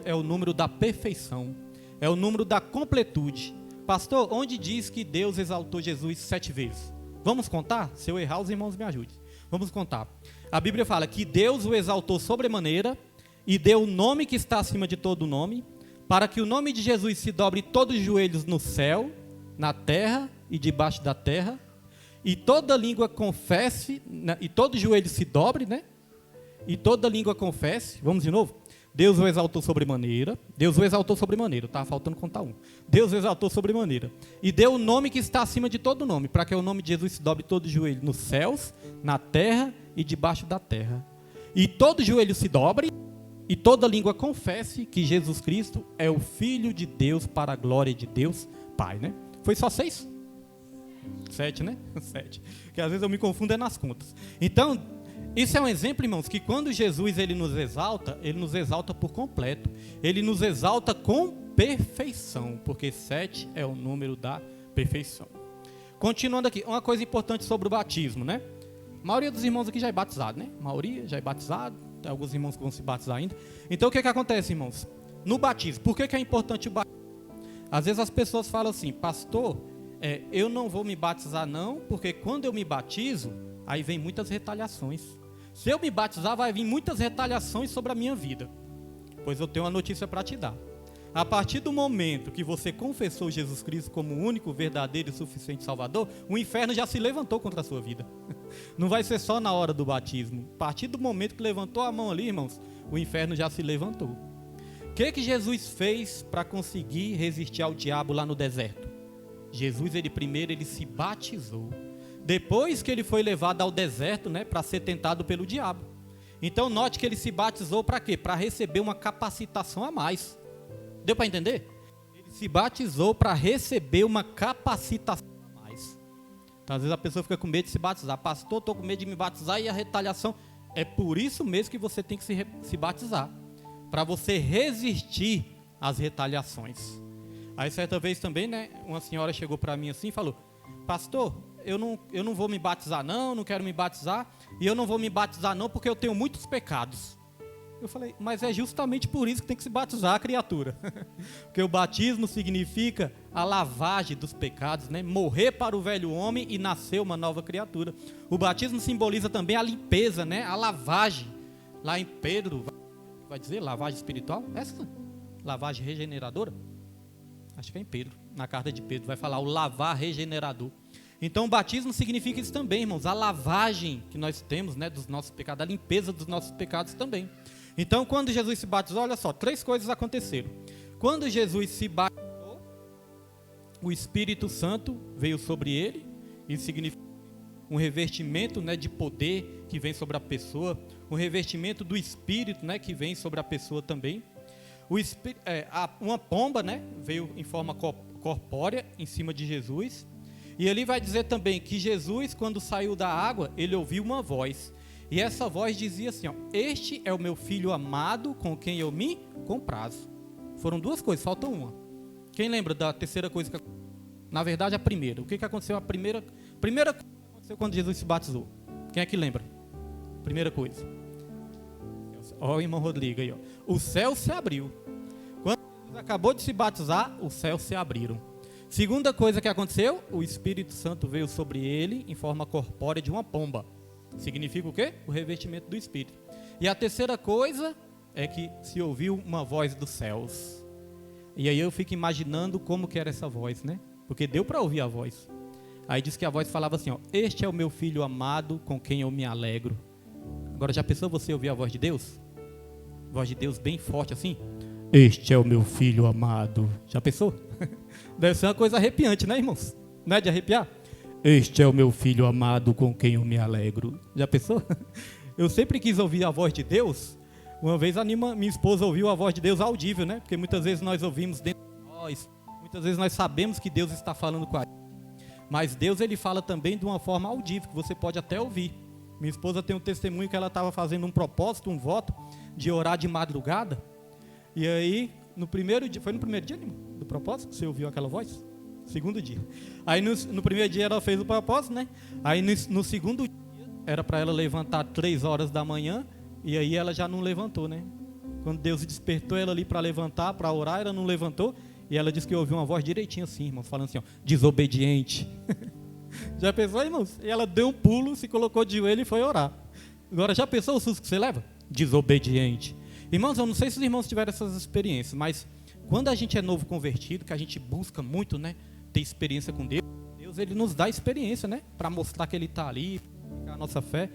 é o número da perfeição, é o número da completude. Pastor, onde diz que Deus exaltou Jesus 7 vezes? Vamos contar? Se eu errar, os irmãos me ajudem. Vamos contar. A Bíblia fala que Deus o exaltou sobremaneira e deu o nome que está acima de todo nome, para que o nome de Jesus se dobre todos os joelhos no céu, na terra e debaixo da terra, e toda língua confesse, e todo joelho se dobre, né? E toda língua confesse. Vamos de novo? Deus o exaltou sobremaneira. Deus o exaltou sobremaneira. Estava faltando contar um. Deus o exaltou sobremaneira. E deu o nome que está acima de todo nome, para que o nome de Jesus se dobre todo joelho nos céus, na terra e debaixo da terra. E todo joelho se dobre, e toda língua confesse que Jesus Cristo é o Filho de Deus para a glória de Deus Pai, né? Foi só 6? 7, né? 7. Que às vezes eu me confundo nas contas. Então, isso é um exemplo, irmãos, que quando Jesus ele nos exalta por completo. Ele nos exalta com perfeição, porque 7 é o número da perfeição. Continuando aqui, uma coisa importante sobre o batismo, né? A maioria dos irmãos aqui já é batizado, né? A maioria já é batizado, tem alguns irmãos que vão se batizar ainda. Então, o que acontece, irmãos? No batismo, por que é importante o batismo? Às vezes as pessoas falam assim: pastor, eu não vou me batizar não, porque quando eu me batizo, aí vem muitas retaliações. Se eu me batizar, vai vir muitas retaliações sobre a minha vida. Pois eu tenho uma notícia para te dar. A partir do momento que você confessou Jesus Cristo como o único, verdadeiro e suficiente Salvador, o inferno já se levantou contra a sua vida. Não vai ser só na hora do batismo. A partir do momento que levantou a mão ali, irmãos, o inferno já se levantou. O que Jesus fez para conseguir resistir ao diabo lá no deserto? Jesus, primeiro se batizou. Depois que ele foi levado ao deserto, né, para ser tentado pelo diabo. Então note que ele se batizou para quê? Para receber uma capacitação a mais. Deu para entender? Ele se batizou para receber uma capacitação a mais. Então às vezes a pessoa fica com medo de se batizar. Pastor, estou com medo de me batizar e a retaliação. É por isso mesmo que você tem que se batizar. Para você resistir às retaliações. Aí certa vez também, né, uma senhora chegou para mim assim e falou: pastor, eu não vou me batizar não quero me batizar, e eu não vou me batizar não porque eu tenho muitos pecados. Eu falei: mas é justamente por isso que tem que se batizar, criatura. Porque o batismo significa a lavagem dos pecados, né? Morrer para o velho homem e nascer uma nova criatura. O batismo simboliza também a limpeza, né? A lavagem. Lá em Pedro, vai dizer lavagem espiritual? Essa? Lavagem regeneradora? Acho que é em Pedro, na carta de Pedro, vai falar o lavar regenerador. Então o batismo significa isso também, irmãos, a lavagem que nós temos, né, dos nossos pecados, a limpeza dos nossos pecados também. Então quando Jesus se batizou, olha só, 3 coisas aconteceram. Quando Jesus se batizou, o Espírito Santo veio sobre ele, isso significa um revestimento, né, de poder que vem sobre a pessoa, um revestimento do Espírito, né, que vem sobre a pessoa também. Uma pomba, né, veio em forma corpórea em cima de Jesus. E ele vai dizer também que Jesus, quando saiu da água, ele ouviu uma voz. E essa voz dizia assim, ó: este é o meu filho amado, com quem eu me comprazo. Foram 2 coisas, falta uma. Quem lembra da terceira coisa que aconteceu? Na verdade, a primeira. O que aconteceu? A primeira coisa que aconteceu quando Jesus se batizou. Quem é que lembra? Primeira coisa. Ó, o irmão Rodrigo aí, ó. O céu se abriu. Quando Jesus acabou de se batizar, os céus se abriram. Segunda coisa que aconteceu, o Espírito Santo veio sobre ele em forma corpórea de uma pomba. Significa o quê? O revestimento do Espírito. E a terceira coisa é que se ouviu uma voz dos céus. E aí eu fico imaginando como que era essa voz, né? Porque deu para ouvir a voz. Aí diz que a voz falava assim, ó: este é o meu filho amado, com quem eu me alegro. Agora, já pensou você ouvir a voz de Deus? Voz de Deus bem forte assim? Este é o meu filho amado. Já pensou? Deve ser uma coisa arrepiante, né, irmãos? Não é de arrepiar? Este é o meu filho amado, com quem eu me alegro. Já pensou? Eu sempre quis ouvir a voz de Deus, Uma vez minha esposa ouviu a voz de Deus audível, né? Porque muitas vezes nós ouvimos dentro de nós, muitas vezes nós sabemos que Deus está falando com a gente. Mas Deus, ele fala também de uma forma audível, que você pode até ouvir. Minha esposa tem um testemunho que ela estava fazendo um propósito, um voto, de orar de madrugada. E aí, no primeiro dia, foi no primeiro dia do propósito que você ouviu aquela voz? Segundo dia. Aí no primeiro dia ela fez o propósito, né? Aí no segundo dia, era para ela levantar 3 horas da manhã, e aí ela já não levantou, né? Quando Deus despertou ela ali para levantar, para orar, ela não levantou. E ela disse que ouviu uma voz direitinho assim, irmãos, falando assim, ó, desobediente. Já pensou, irmãos? E ela deu um pulo, se colocou de joelho e foi orar. Agora, já pensou o susto que você leva? Desobediente. Irmãos, eu não sei se os irmãos tiveram essas experiências, mas quando a gente é novo convertido, que a gente busca muito, né, ter experiência com Deus, Deus, ele nos dá experiência, né, para mostrar que ele está ali, para a nossa fé.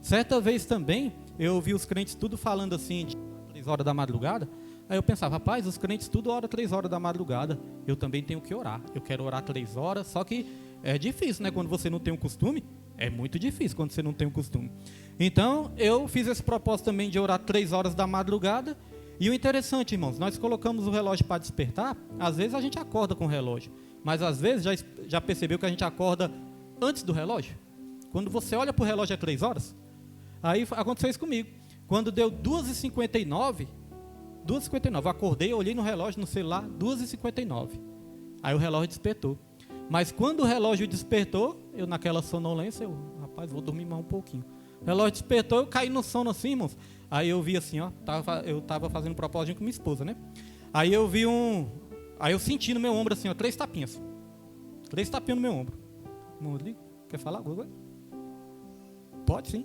Certa vez também, eu ouvi os crentes tudo falando assim, de 3 horas da madrugada. Aí eu pensava, rapaz, os crentes tudo oram 3 horas da madrugada, eu também tenho que orar. Eu quero orar 3 horas, só que é difícil, né? Quando você não tem um costume, é muito difícil quando você não tem um costume. Então, eu fiz esse propósito também de orar 3 horas da madrugada. E o interessante, irmãos, nós colocamos o relógio para despertar. Às vezes a gente acorda com o relógio, mas às vezes já percebeu que a gente acorda antes do relógio? Quando você olha para o relógio é 3 horas? Aí aconteceu isso comigo. Quando deu 2h59, eu acordei, olhei no relógio, no celular, 2h59. Aí o relógio despertou. Mas quando o relógio despertou, eu naquela sonolência, rapaz, vou dormir mais um pouquinho. O relógio despertou, eu caí no sono assim, irmãos. Aí eu vi assim, ó, eu estava fazendo um propósito com minha esposa, né? Aí eu vi aí eu senti no meu ombro assim, ó, 3 tapinhas. 3 tapinhas no meu ombro. Rodrigo, quer falar alguma coisa? Pode sim.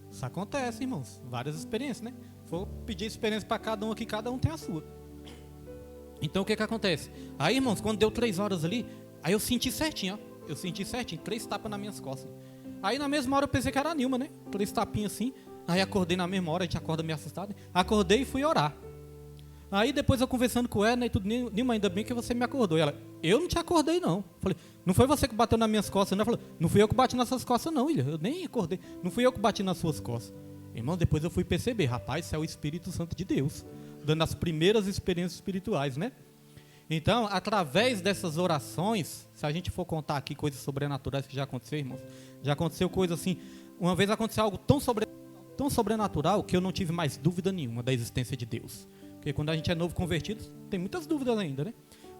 Isso acontece, irmãos. Várias experiências, né? Vou pedir experiência para cada um aqui, cada um tem a sua. Então o que acontece? Aí, irmãos, quando deu 3 horas ali, aí eu senti certinho, ó. Eu senti certinho, 3 tapas nas minhas costas. Aí na mesma hora eu pensei que era a Nilma, né? 3 tapinhas assim. Aí acordei na mesma hora, a gente acorda meio assustado, né? Acordei e fui orar. Aí depois eu conversando com ela, né, e tudo, Nilma, ainda bem que você me acordou. E ela, eu não te acordei não. Falei, não foi você que bateu nas minhas costas, não? Ela falou, não fui eu que bati nas suas costas não, Ilha. Eu nem acordei. Não fui eu que bati nas suas costas. Irmão, depois eu fui perceber, rapaz, isso é o Espírito Santo de Deus, dando as primeiras experiências espirituais, né? Então, através dessas orações, se a gente for contar aqui coisas sobrenaturais que já aconteceu, irmãos, já aconteceu coisa assim, uma vez aconteceu algo tão sobrenatural que eu não tive mais dúvida nenhuma da existência de Deus. Porque quando a gente é novo convertido, tem muitas dúvidas ainda, né?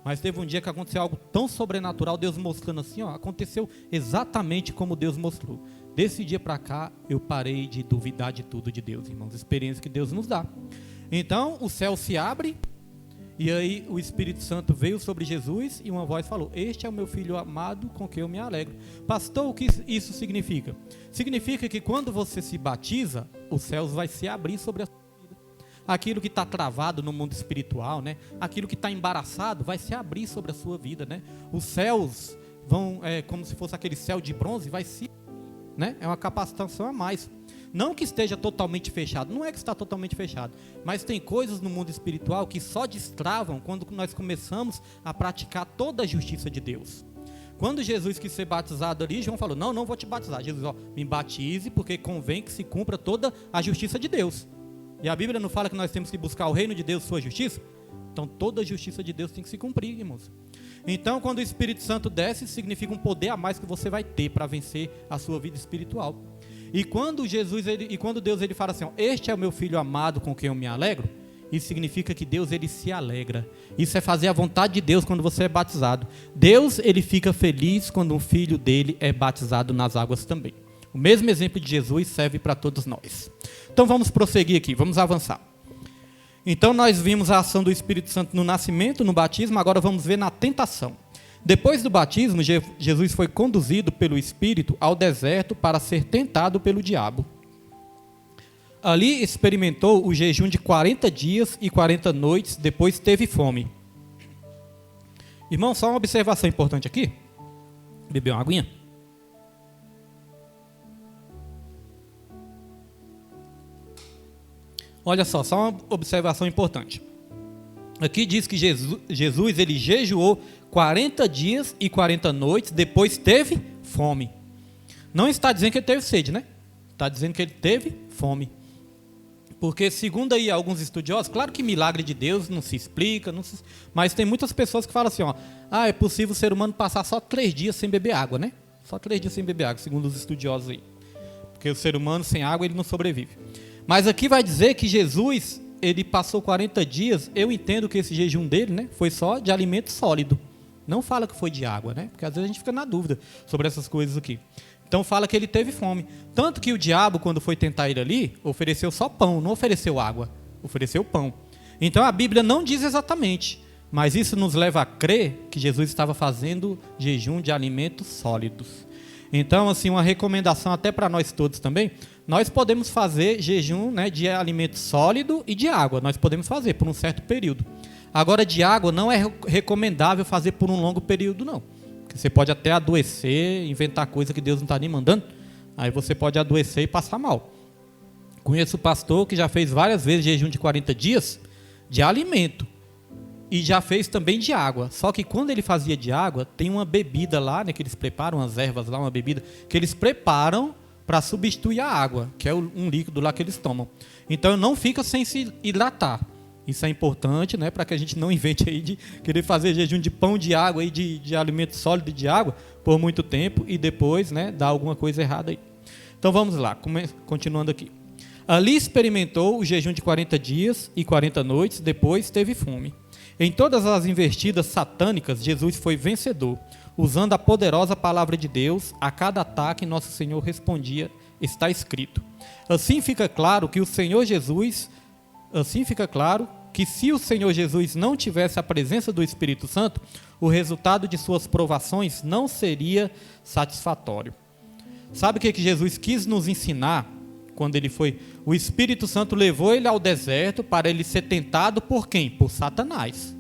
Mas teve um dia que aconteceu algo tão sobrenatural, Deus mostrando assim, ó, aconteceu exatamente como Deus mostrou. Desse dia para cá, eu parei de duvidar de tudo de Deus, irmãos, experiência que Deus nos dá. Então, o céu se abre, e aí o Espírito Santo veio sobre Jesus, e uma voz falou, este é o meu filho amado com quem eu me alegro. Pastor, o que isso significa? Significa que quando você se batiza, os céus vai se abrir sobre a sua vida. Aquilo que está travado no mundo espiritual, né? Aquilo que está embaraçado vai se abrir sobre a sua vida, né? Os céus vão, como se fosse aquele céu de bronze, vai se, né? É uma capacitação a mais. Não que esteja totalmente fechado, não é que está totalmente fechado, mas tem coisas no mundo espiritual que só destravam quando nós começamos a praticar toda a justiça de Deus. Quando Jesus quis ser batizado ali, João falou, não vou te batizar. Jesus, ó, me batize porque convém que se cumpra toda a justiça de Deus. E a Bíblia não fala que nós temos que buscar o reino de Deus e sua justiça? Então toda a justiça de Deus tem que se cumprir, irmãos. Então quando o Espírito Santo desce, significa um poder a mais que você vai ter para vencer a sua vida espiritual. E quando Deus ele fala assim, ó, este é o meu filho amado com quem eu me alegro, isso significa que Deus ele se alegra. Isso é fazer a vontade de Deus quando você é batizado. Deus ele fica feliz quando um filho dele é batizado nas águas também. O mesmo exemplo de Jesus serve para todos nós. Então vamos prosseguir aqui, vamos avançar. Então nós vimos a ação do Espírito Santo no nascimento, no batismo, agora vamos ver na tentação. Depois do batismo, Jesus foi conduzido pelo Espírito ao deserto para ser tentado pelo diabo. Ali experimentou o jejum de 40 dias e 40 noites, depois teve fome. Irmão, só uma observação importante aqui. Beber uma aguinha? Olha só uma observação importante. Aqui diz que Jesus ele jejuou 40 dias e 40 noites, depois teve fome. Não está dizendo que ele teve sede, né? Está dizendo que ele teve fome. Porque, segundo aí alguns estudiosos, claro que milagre de Deus não se explica, mas tem muitas pessoas que falam assim, ó, é possível o ser humano passar só 3 dias sem beber água, né? Só 3 dias sem beber água, segundo os estudiosos aí. Porque o ser humano sem água ele não sobrevive. Mas aqui vai dizer que Jesus, ele passou 40 dias, eu entendo que esse jejum dele, né, foi só de alimento sólido. Não fala que foi de água, né? Porque às vezes a gente fica na dúvida sobre essas coisas aqui. Então fala que ele teve fome. Tanto que o diabo, quando foi tentar ele ali, ofereceu só pão, não ofereceu água, ofereceu pão. Então a Bíblia não diz exatamente, mas isso nos leva a crer que Jesus estava fazendo jejum de alimentos sólidos. Então, assim, uma recomendação até para nós todos também, nós podemos fazer jejum, né, de alimento sólido e de água, nós podemos fazer por um certo período. Agora, de água não é recomendável fazer por um longo período, não. Porque você pode até adoecer, inventar coisa que Deus não está nem mandando, aí você pode adoecer e passar mal. Conheço pastor que já fez várias vezes jejum de 40 dias de alimento. E já fez também de água. Só que quando ele fazia de água, tem uma bebida lá, né, que eles preparam, umas ervas lá, uma bebida, que eles preparam para substituir a água, que é um líquido lá que eles tomam. Então não fica sem se hidratar. Isso é importante, né, para que a gente não invente aí de querer fazer jejum de pão, de água, e de alimento sólido e de água por muito tempo e depois, né, dar alguma coisa errada aí. Então vamos lá, continuando aqui. Ali experimentou o jejum de 40 dias e 40 noites, depois teve fome. Em todas as investidas satânicas, Jesus foi vencedor. Usando a poderosa palavra de Deus, a cada ataque nosso Senhor respondia, está escrito. Assim fica claro que se o Senhor Jesus não tivesse a presença do Espírito Santo, o resultado de suas provações não seria satisfatório. Sabe o que Jesus quis nos ensinar quando ele foi? O Espírito Santo levou ele ao deserto para ele ser tentado por quem? Por Satanás.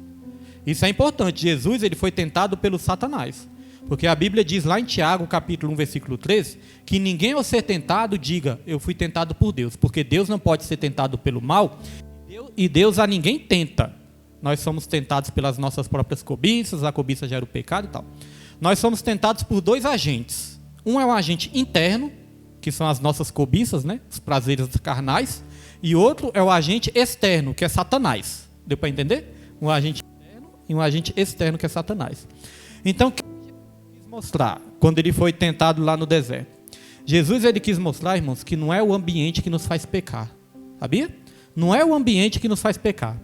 Isso é importante. Jesus ele foi tentado pelo Satanás. Porque a Bíblia diz lá em Tiago, capítulo 1, versículo 13, que ninguém ao ser tentado diga, eu fui tentado por Deus. Porque Deus não pode ser tentado pelo mal e Deus a ninguém tenta. Nós somos tentados pelas nossas próprias cobiças, a cobiça gera o pecado e tal. Nós somos tentados por 2 agentes. Um é um agente interno, que são as nossas cobiças, né? Os prazeres carnais. E outro é o agente externo, que é Satanás. Deu para entender? Um agente interno e um agente externo, que é Satanás. Então, o que Jesus quis mostrar quando ele foi tentado lá no deserto? Jesus ele quis mostrar, irmãos, que não é o ambiente que nos faz pecar. Sabia? Não é o ambiente que nos faz pecar.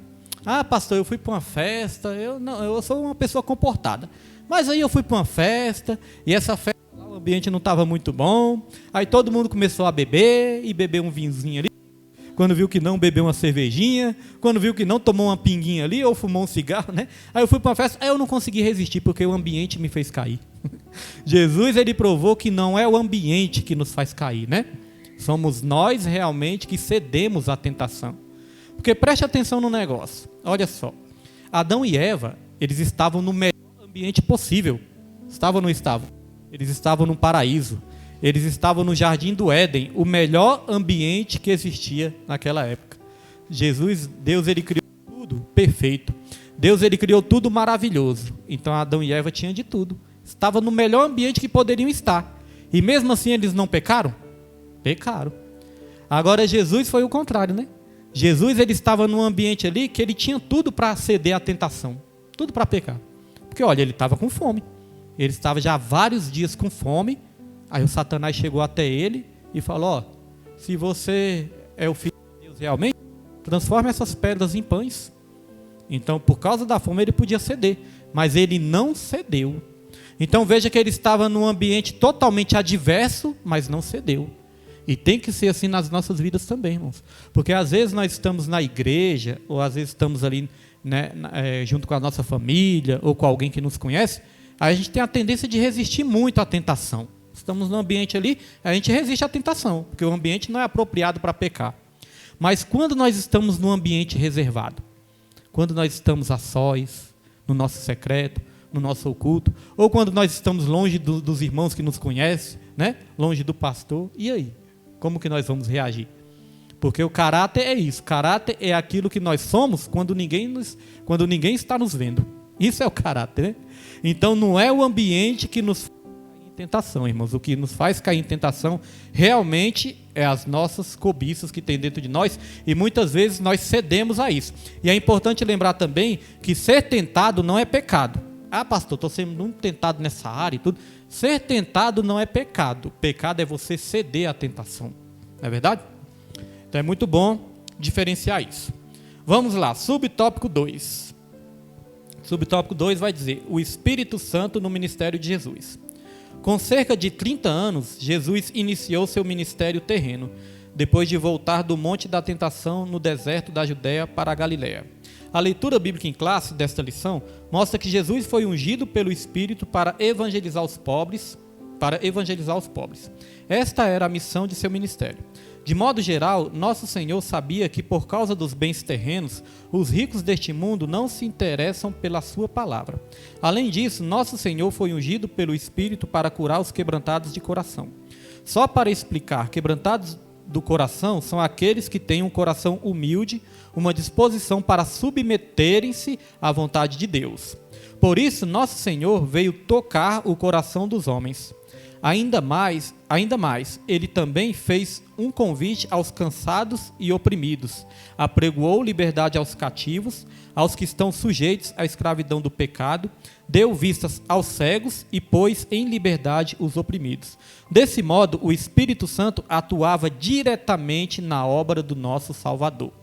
Ah, pastor, eu fui para uma festa, eu sou uma pessoa comportada. Mas aí eu fui para uma festa, e essa festa, o ambiente não estava muito bom. Aí todo mundo começou a beber, e beber um vinhozinho ali. Quando viu que não, bebeu uma cervejinha. Quando viu que não, tomou uma pinguinha ali, ou fumou um cigarro, né? Aí eu fui para uma festa, aí eu não consegui resistir, porque o ambiente me fez cair. Jesus, ele provou que não é o ambiente que nos faz cair, né? Somos nós realmente que cedemos à tentação. Porque preste atenção no negócio. Olha só. Adão e Eva, eles estavam no melhor ambiente possível. Estavam ou não estavam? Eles estavam no paraíso. Eles estavam no jardim do Éden, o melhor ambiente que existia naquela época. Deus, ele criou tudo perfeito. Deus, ele criou tudo maravilhoso. Então Adão e Eva tinham de tudo. Estavam no melhor ambiente que poderiam estar. E mesmo assim eles não pecaram? Pecaram. Agora Jesus foi o contrário, né? Jesus ele estava num ambiente ali que ele tinha tudo para ceder à tentação. Tudo para pecar. Porque olha, ele estava com fome. Ele estava já há vários dias com fome. Aí o Satanás chegou até ele e falou, ó, se você é o filho de Deus realmente, transforme essas pedras em pães. Então, por causa da fome, ele podia ceder. Mas ele não cedeu. Então, veja que ele estava num ambiente totalmente adverso, mas não cedeu. E tem que ser assim nas nossas vidas também, irmãos. Porque às vezes nós estamos na igreja, ou às vezes estamos ali, né, junto com a nossa família, ou com alguém que nos conhece, aí a gente tem a tendência de resistir muito à tentação. Estamos num ambiente ali, a gente resiste à tentação, porque o ambiente não é apropriado para pecar. Mas quando nós estamos num ambiente reservado, quando nós estamos a sós, no nosso secreto, no nosso oculto, ou quando nós estamos longe dos irmãos que nos conhecem, né? Longe do pastor, e aí? Como que nós vamos reagir? Porque o caráter é isso. Caráter é aquilo que nós somos quando ninguém está nos vendo. Isso é o caráter, né? Então não é o ambiente que nos faz cair em tentação, irmãos. O que nos faz cair em tentação realmente é as nossas cobiças que tem dentro de nós. E muitas vezes nós cedemos a isso. E é importante lembrar também que ser tentado não é pecado. Ah, pastor, estou sendo muito tentado nessa área e tudo. Ser tentado não é pecado. Pecado é você ceder à tentação. Não é verdade? Então é muito bom diferenciar isso. Vamos lá, subtópico 2. Subtópico 2 vai dizer: o Espírito Santo no ministério de Jesus. Com cerca de 30 anos, Jesus iniciou seu ministério terreno, depois de voltar do Monte da Tentação no deserto da Judéia para a Galiléia. A leitura bíblica em classe desta lição mostra que Jesus foi ungido pelo Espírito para evangelizar os pobres. Esta era a missão de seu ministério. De modo geral, nosso Senhor sabia que por causa dos bens terrenos, os ricos deste mundo não se interessam pela sua palavra. Além disso, nosso Senhor foi ungido pelo Espírito para curar os quebrantados de coração. Só para explicar, quebrantados do coração são aqueles que têm um coração humilde, uma disposição para submeterem-se à vontade de Deus. Por isso, nosso Senhor veio tocar o coração dos homens. Ainda mais, ele também fez um convite aos cansados e oprimidos, apregoou liberdade aos cativos, aos que estão sujeitos à escravidão do pecado, deu vistas aos cegos e pôs em liberdade os oprimidos. Desse modo, o Espírito Santo atuava diretamente na obra do nosso Salvador.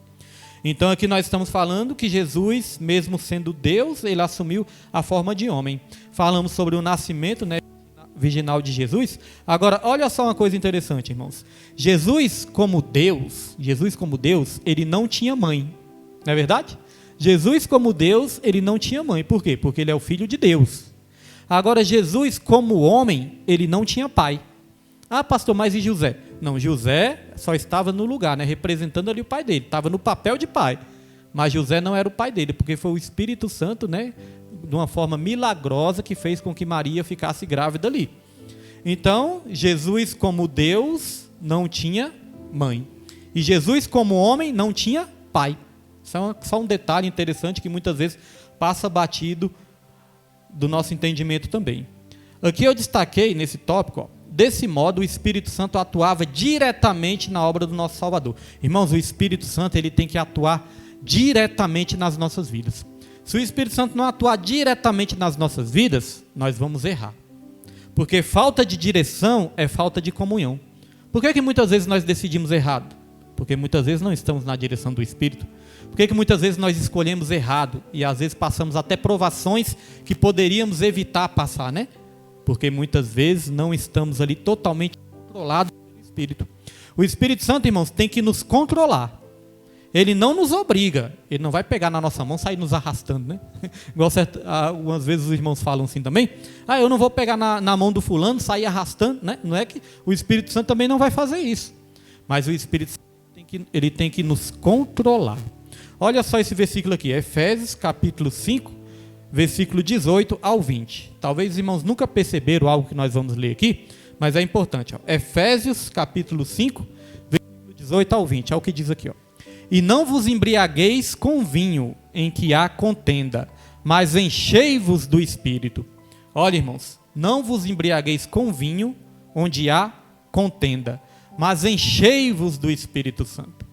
Então aqui nós estamos falando que Jesus, mesmo sendo Deus, ele assumiu a forma de homem. Falamos sobre o nascimento, né, virginal de Jesus. Agora, olha só uma coisa interessante, irmãos. Jesus como Deus, ele não tinha mãe. Não é verdade? Jesus como Deus, ele não tinha mãe. Por quê? Porque ele é o Filho de Deus. Agora, Jesus como homem, ele não tinha pai. Ah, pastor, mas e José? Não, José só estava no lugar, né, representando ali o pai dele. Estava no papel de pai. Mas José não era o pai dele, porque foi o Espírito Santo, né, de uma forma milagrosa que fez com que Maria ficasse grávida ali. Então, Jesus como Deus não tinha mãe. E Jesus como homem não tinha pai. Isso é só um detalhe interessante que muitas vezes passa batido do nosso entendimento também. Aqui eu destaquei nesse tópico, ó, desse modo o Espírito Santo atuava diretamente na obra do nosso Salvador. Irmãos, o Espírito Santo ele tem que atuar diretamente nas nossas vidas. Se o Espírito Santo não atuar diretamente nas nossas vidas, nós vamos errar. Porque falta de direção é falta de comunhão. Por que muitas vezes nós decidimos errado? Porque muitas vezes não estamos na direção do Espírito. Por que muitas vezes nós escolhemos errado e às vezes passamos até provações que poderíamos evitar passar, né? Porque muitas vezes não estamos ali totalmente controlados pelo Espírito. O Espírito Santo, irmãos, tem que nos controlar. Ele não nos obriga, ele não vai pegar na nossa mão e sair nos arrastando, né? Igual algumas vezes os irmãos falam assim também. Ah, eu não vou pegar na mão do fulano, sair arrastando, né? Não é que o Espírito Santo também não vai fazer isso. Mas o Espírito Santo ele tem que nos controlar. Olha só esse versículo aqui, Efésios capítulo 5, versículo 18 ao 20. Talvez os irmãos nunca perceberam algo que nós vamos ler aqui, mas é importante. Ó. Efésios capítulo 5, versículo 18 ao 20. Olha o que diz aqui, ó. E não vos embriagueis com vinho em que há contenda, mas enchei-vos do Espírito. Olha, irmãos, não vos embriagueis com vinho onde há contenda, mas enchei-vos do Espírito Santo.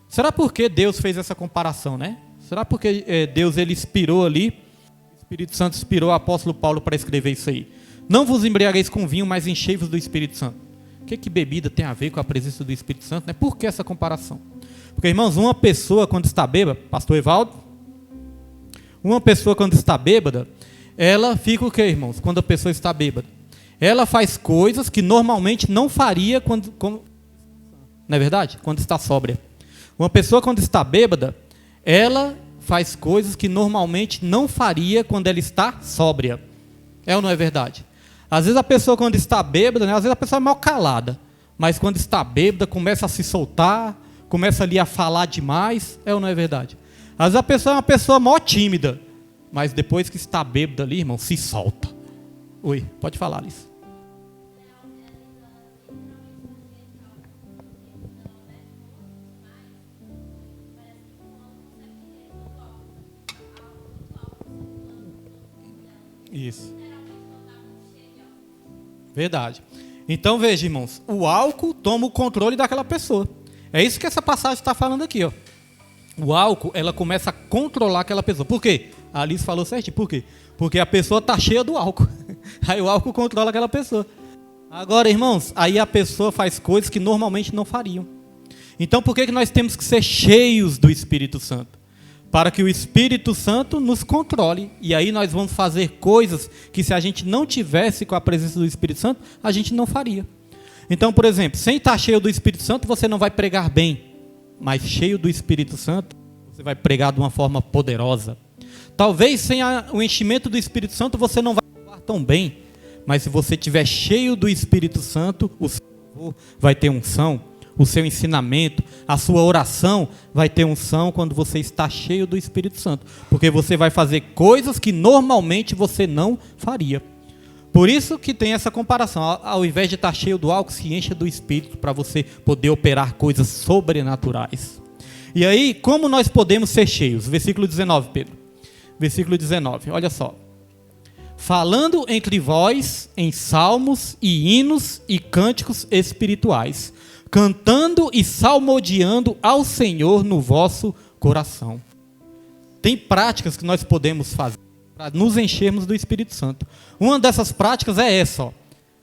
Será porque Deus fez essa comparação, né? Será porque Deus ele inspirou ali, o Espírito Santo inspirou o apóstolo Paulo para escrever isso aí? Não vos embriagueis com vinho, mas enchei-vos do Espírito Santo. O que bebida tem a ver com a presença do Espírito Santo, né? Por que essa comparação? Porque, irmãos, uma pessoa quando está bêbada, pastor Evaldo, uma pessoa quando está bêbada, ela fica o quê, irmãos? Quando a pessoa está bêbada? Ela faz coisas que normalmente não faria quando não é verdade? Quando está sóbria. Uma pessoa quando está bêbada, ela faz coisas que normalmente não faria quando ela está sóbria. É ou não é verdade? Às vezes a pessoa quando está bêbada, né, às vezes a pessoa é mal calada, mas quando está bêbada começa a se soltar, começa ali a falar demais, é ou não é verdade? Às vezes a pessoa é uma pessoa mó tímida, mas depois que está bêbada ali, irmão, se solta. Oi, pode falar, Alice. Isso. Verdade. Então veja, irmãos, o álcool toma o controle daquela pessoa. É isso que essa passagem está falando aqui, ó. O álcool, ela começa a controlar aquela pessoa. Por quê? A Alice falou certinho. Por quê? Porque a pessoa está cheia do álcool. Aí o álcool controla aquela pessoa. Agora, irmãos, aí a pessoa faz coisas que normalmente não fariam. Então, por que nós temos que ser cheios do Espírito Santo? Para que o Espírito Santo nos controle. E aí nós vamos fazer coisas que, se a gente não tivesse com a presença do Espírito Santo, a gente não faria. Então, por exemplo, sem estar cheio do Espírito Santo, você não vai pregar bem. Mas cheio do Espírito Santo, você vai pregar de uma forma poderosa. Talvez sem o enchimento do Espírito Santo, você não vai falar tão bem. Mas se você estiver cheio do Espírito Santo, o seu louvor vai ter unção, o seu ensinamento, a sua oração vai ter unção quando você está cheio do Espírito Santo. Porque você vai fazer coisas que normalmente você não faria. Por isso que tem essa comparação. Ao invés de estar cheio do álcool, se encha do Espírito para você poder operar coisas sobrenaturais. E aí, como nós podemos ser cheios? Versículo 19, Pedro. Versículo 19, olha só. Falando entre vós em salmos e hinos e cânticos espirituais, cantando e salmodiando ao Senhor no vosso coração. Tem práticas que nós podemos fazer para nos enchermos do Espírito Santo. Uma dessas práticas é essa, ó,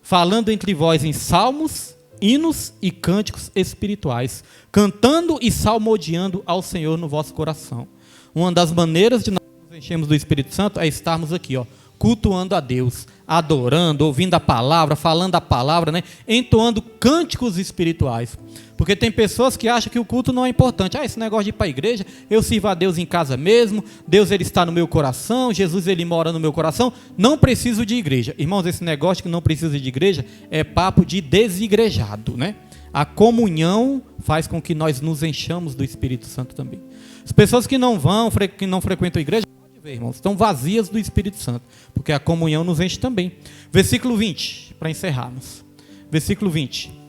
falando entre vós em salmos, hinos e cânticos espirituais, cantando e salmodiando ao Senhor no vosso coração. Uma das maneiras de nós nos enchermos do Espírito Santo é estarmos aqui, ó, cultuando a Deus, adorando, ouvindo a palavra, falando a palavra, né? Entoando cânticos espirituais. Porque tem pessoas que acham que o culto não é importante. Esse negócio de ir para a igreja, eu sirvo a Deus em casa mesmo, Deus ele está no meu coração, Jesus ele mora no meu coração, não preciso de igreja. Irmãos, esse negócio que não precisa de igreja é papo de desigrejado, né? A comunhão faz com que nós nos enchamos do Espírito Santo também. As pessoas que não frequentam a igreja, irmãos, estão vazias do Espírito Santo, porque a comunhão nos enche também. Versículo 20, para encerrarmos. Versículo 20.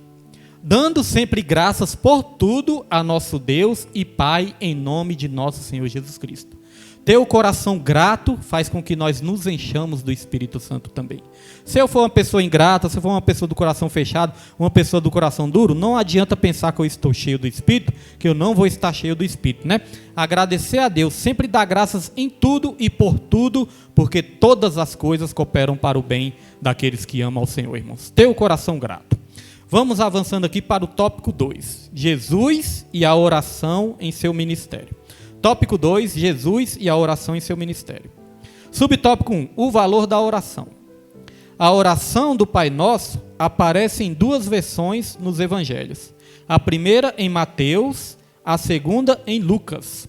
Dando sempre graças por tudo a nosso Deus e Pai, em nome de nosso Senhor Jesus Cristo. Ter o coração grato faz com que nós nos enchamos do Espírito Santo também. Se eu for uma pessoa ingrata, se eu for uma pessoa do coração fechado, uma pessoa do coração duro, não adianta pensar que eu estou cheio do Espírito, que eu não vou estar cheio do Espírito, né? Agradecer a Deus, sempre dar graças em tudo e por tudo, porque todas as coisas cooperam para o bem daqueles que amam ao Senhor, irmãos. Ter o coração grato. Vamos avançando aqui para o tópico 2. Jesus e a oração em seu ministério. Tópico 2, Jesus e a oração em seu ministério. Subtópico 1, o valor da oração. A oração do Pai Nosso aparece em duas versões nos evangelhos. A primeira em Mateus, a segunda em Lucas.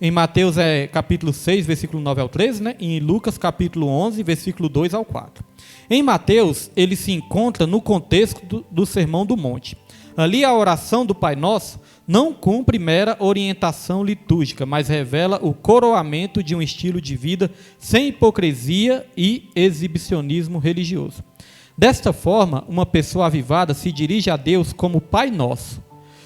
Em Mateus é capítulo 6, versículo 9 ao 13, né? E em Lucas capítulo 11, versículo 2 ao 4. Em Mateus, ele se encontra no contexto do Sermão do Monte. Ali a oração do Pai Nosso não cumpre mera orientação litúrgica, mas revela o coroamento de um estilo de vida sem hipocrisia e exibicionismo religioso. Desta forma, uma pessoa avivada se dirige a Deus como Pai Nosso,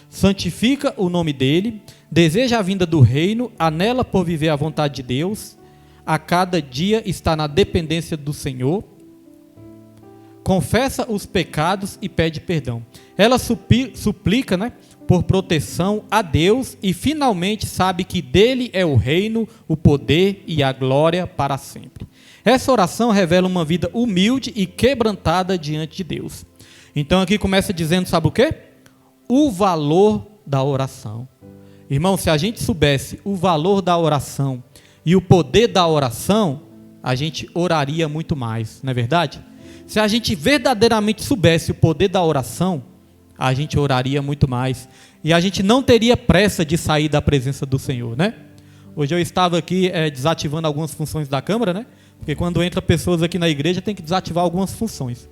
santifica o nome dele, deseja a vinda do reino, anela por viver a vontade de Deus, a cada dia está na dependência do Senhor, confessa os pecados e pede perdão. Ela suplica, né, por proteção a Deus e finalmente sabe que dele é o reino, o poder e a glória para sempre. Essa oração revela uma vida humilde e quebrantada diante de Deus. Então aqui começa dizendo, sabe o quê? O valor da oração. Irmão, se a gente soubesse o valor da oração e o poder da oração, a gente oraria muito mais, não é verdade? Se a gente verdadeiramente soubesse o poder da oração, a gente oraria muito mais. E a gente não teria pressa de sair da presença do Senhor, né? Hoje eu estava aqui desativando algumas funções da câmera, né? Porque quando entra pessoas aqui na igreja, tem que desativar algumas funções.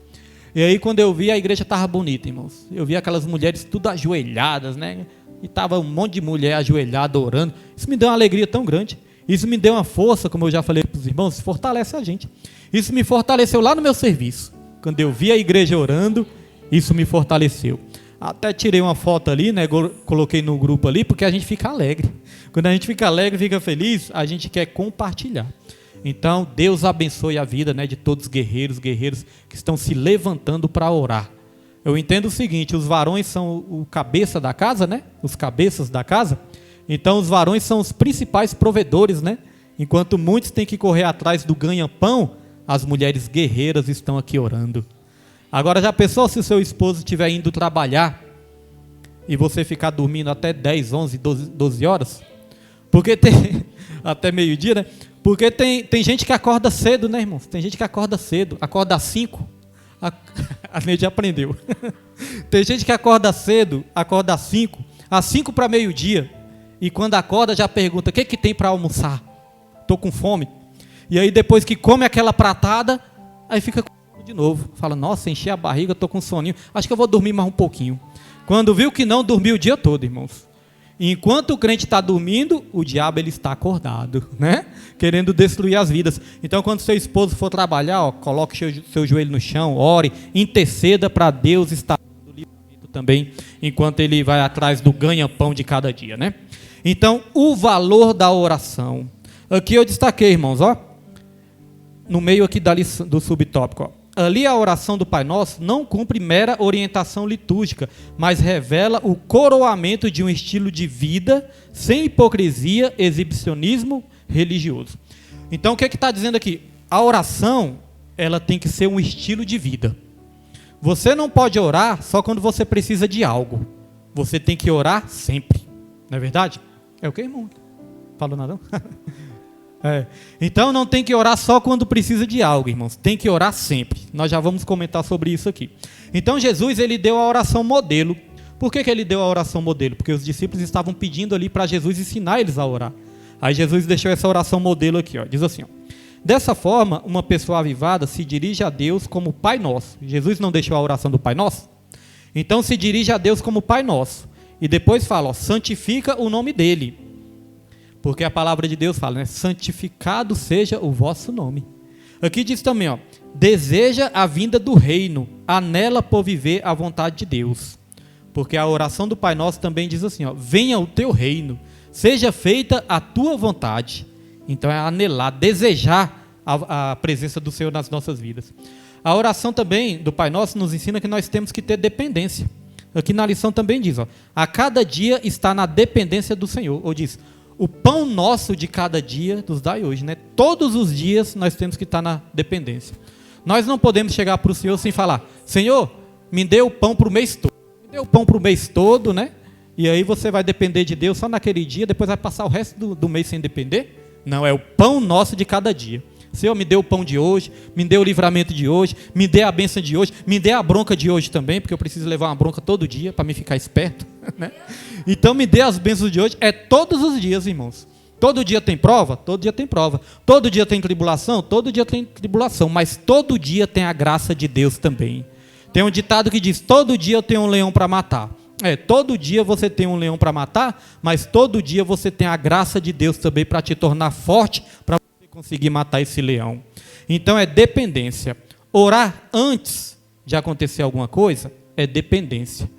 E aí quando eu vi, a igreja estava bonita, irmãos. Eu vi aquelas mulheres tudo ajoelhadas, né? E estava um monte de mulher ajoelhada, orando. Isso me deu uma alegria tão grande. Isso me deu uma força, como eu já falei para os irmãos, fortalece a gente. Isso me fortaleceu lá no meu serviço. Quando eu vi a igreja orando, isso me fortaleceu. Até tirei uma foto ali, né? Coloquei no grupo ali, porque a gente fica alegre. Quando a gente fica alegre, fica feliz, a gente quer compartilhar. Então, Deus abençoe a vida, né, de todos os guerreiros que estão se levantando para orar. Eu entendo o seguinte, os varões são o cabeça da casa, né? Os cabeças da casa. Então, os varões são os principais provedores, né? Enquanto muitos têm que correr atrás do ganha-pão, as mulheres guerreiras estão aqui orando. Agora, já pensou se o seu esposo estiver indo trabalhar e você ficar dormindo até 10, 11, 12 horas? Porque tem... até meio-dia, né? Porque tem gente que acorda cedo, né, irmãos? Tem gente que acorda cedo, acorda às 5. A gente já aprendeu. Tem gente que acorda cedo, acorda às 5. Às 5 para meio-dia. E quando acorda já pergunta, o que tem para almoçar? Estou com fome. E aí depois que come aquela pratada, aí fica com fome de novo. Fala, nossa, enchi a barriga, estou com soninho. Acho que eu vou dormir mais um pouquinho. Quando viu que não, dormiu o dia todo, irmãos. Enquanto o crente está dormindo, o diabo ele está acordado, né? Querendo destruir as vidas. Então, quando seu esposo for trabalhar, ó, coloque seu joelho no chão, ore, interceda para Deus estar no livramento também, enquanto ele vai atrás do ganha-pão de cada dia, né? Então, o valor da oração. Aqui eu destaquei, irmãos, ó, no meio aqui do subtópico, ó. Ali a oração do Pai Nosso não cumpre mera orientação litúrgica, mas revela o coroamento de um estilo de vida sem hipocrisia, exibicionismo religioso. Então o que está dizendo aqui? A oração, ela tem que ser um estilo de vida. Você não pode orar só quando você precisa de algo. Você tem que orar sempre. Não é verdade? É o que, irmão? Falou nada? Então não tem que orar só quando precisa de algo, irmãos. Tem que orar sempre. Nós já vamos comentar sobre isso aqui. Então Jesus, ele deu a oração modelo. Por que ele deu a oração modelo? Porque os discípulos estavam pedindo ali para Jesus ensinar eles a orar. Aí Jesus deixou essa oração modelo aqui, ó. Diz assim, ó. Dessa forma, uma pessoa avivada se dirige a Deus como Pai Nosso. Jesus não deixou a oração do Pai Nosso? Então se dirige a Deus como Pai Nosso. E depois fala, ó, santifica o nome dele. Porque a palavra de Deus fala, né? Santificado seja o vosso nome. Aqui diz também, ó, deseja a vinda do reino, anela por viver a vontade de Deus. Porque a oração do Pai Nosso também diz assim, ó, venha o teu reino, seja feita a tua vontade. Então é anelar, desejar a presença do Senhor nas nossas vidas. A oração também do Pai Nosso nos ensina que nós temos que ter dependência. Aqui na lição também diz, ó, a cada dia está na dependência do Senhor. Ou diz, o pão nosso de cada dia nos dai hoje, né? Todos os dias nós temos que estar na dependência. Nós não podemos chegar para o Senhor sem falar, Senhor, me dê o pão para o mês todo. Me dê o pão para o mês todo, né? E aí você vai depender de Deus só naquele dia, depois vai passar o resto do mês sem depender? Não, é o pão nosso de cada dia. Senhor, me dê o pão de hoje, me dê o livramento de hoje, me dê a bênção de hoje, me dê a bronca de hoje também, porque eu preciso levar uma bronca todo dia para me ficar esperto, né? Então me dê as bênçãos de hoje, é todos os dias, irmãos. Todo dia tem prova? Todo dia tem prova. Todo dia tem tribulação? Todo dia tem tribulação, mas todo dia tem a graça de Deus também. Tem um ditado que diz, todo dia eu tenho um leão para matar. Todo dia você tem um leão para matar, mas todo dia você tem a graça de Deus também para te tornar forte, para conseguir matar esse leão. Então é dependência. Orar antes de acontecer alguma coisa é dependência.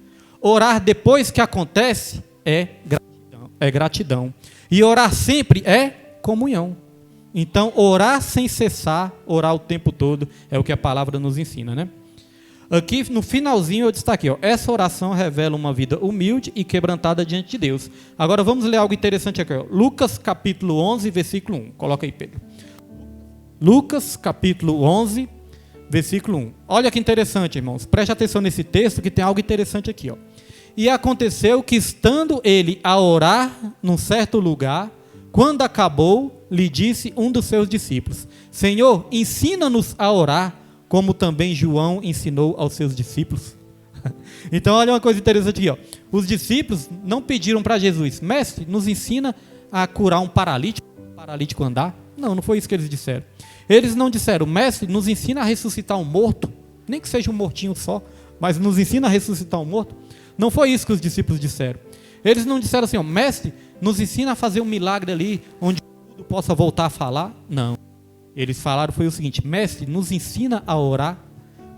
Orar depois que acontece é gratidão. E orar sempre é comunhão. Então orar sem cessar, orar o tempo todo, é o que a palavra nos ensina, né? Aqui no finalzinho eu destaquei, ó, essa oração revela uma vida humilde e quebrantada diante de Deus. Agora vamos ler algo interessante aqui, ó. Lucas capítulo 11, versículo 1. Coloca aí, Pedro. Lucas capítulo 11, versículo 1. Olha que interessante, irmãos. Preste atenção nesse texto que tem algo interessante aqui, ó. E aconteceu que estando ele a orar num certo lugar, quando acabou, lhe disse um dos seus discípulos, Senhor, ensina-nos a orar, como também João ensinou aos seus discípulos. Então, olha uma coisa interessante aqui, ó. Os discípulos não pediram para Jesus, mestre, nos ensina a curar um paralítico andar. Não, não foi isso que eles disseram. Eles não disseram, mestre, nos ensina a ressuscitar um morto, nem que seja um mortinho só, mas nos ensina a ressuscitar um morto. Não foi isso que os discípulos disseram. Eles não disseram assim, ó, mestre, nos ensina a fazer um milagre ali, onde tudo possa voltar a falar. Não. Eles falaram foi o seguinte, mestre, nos ensina a orar.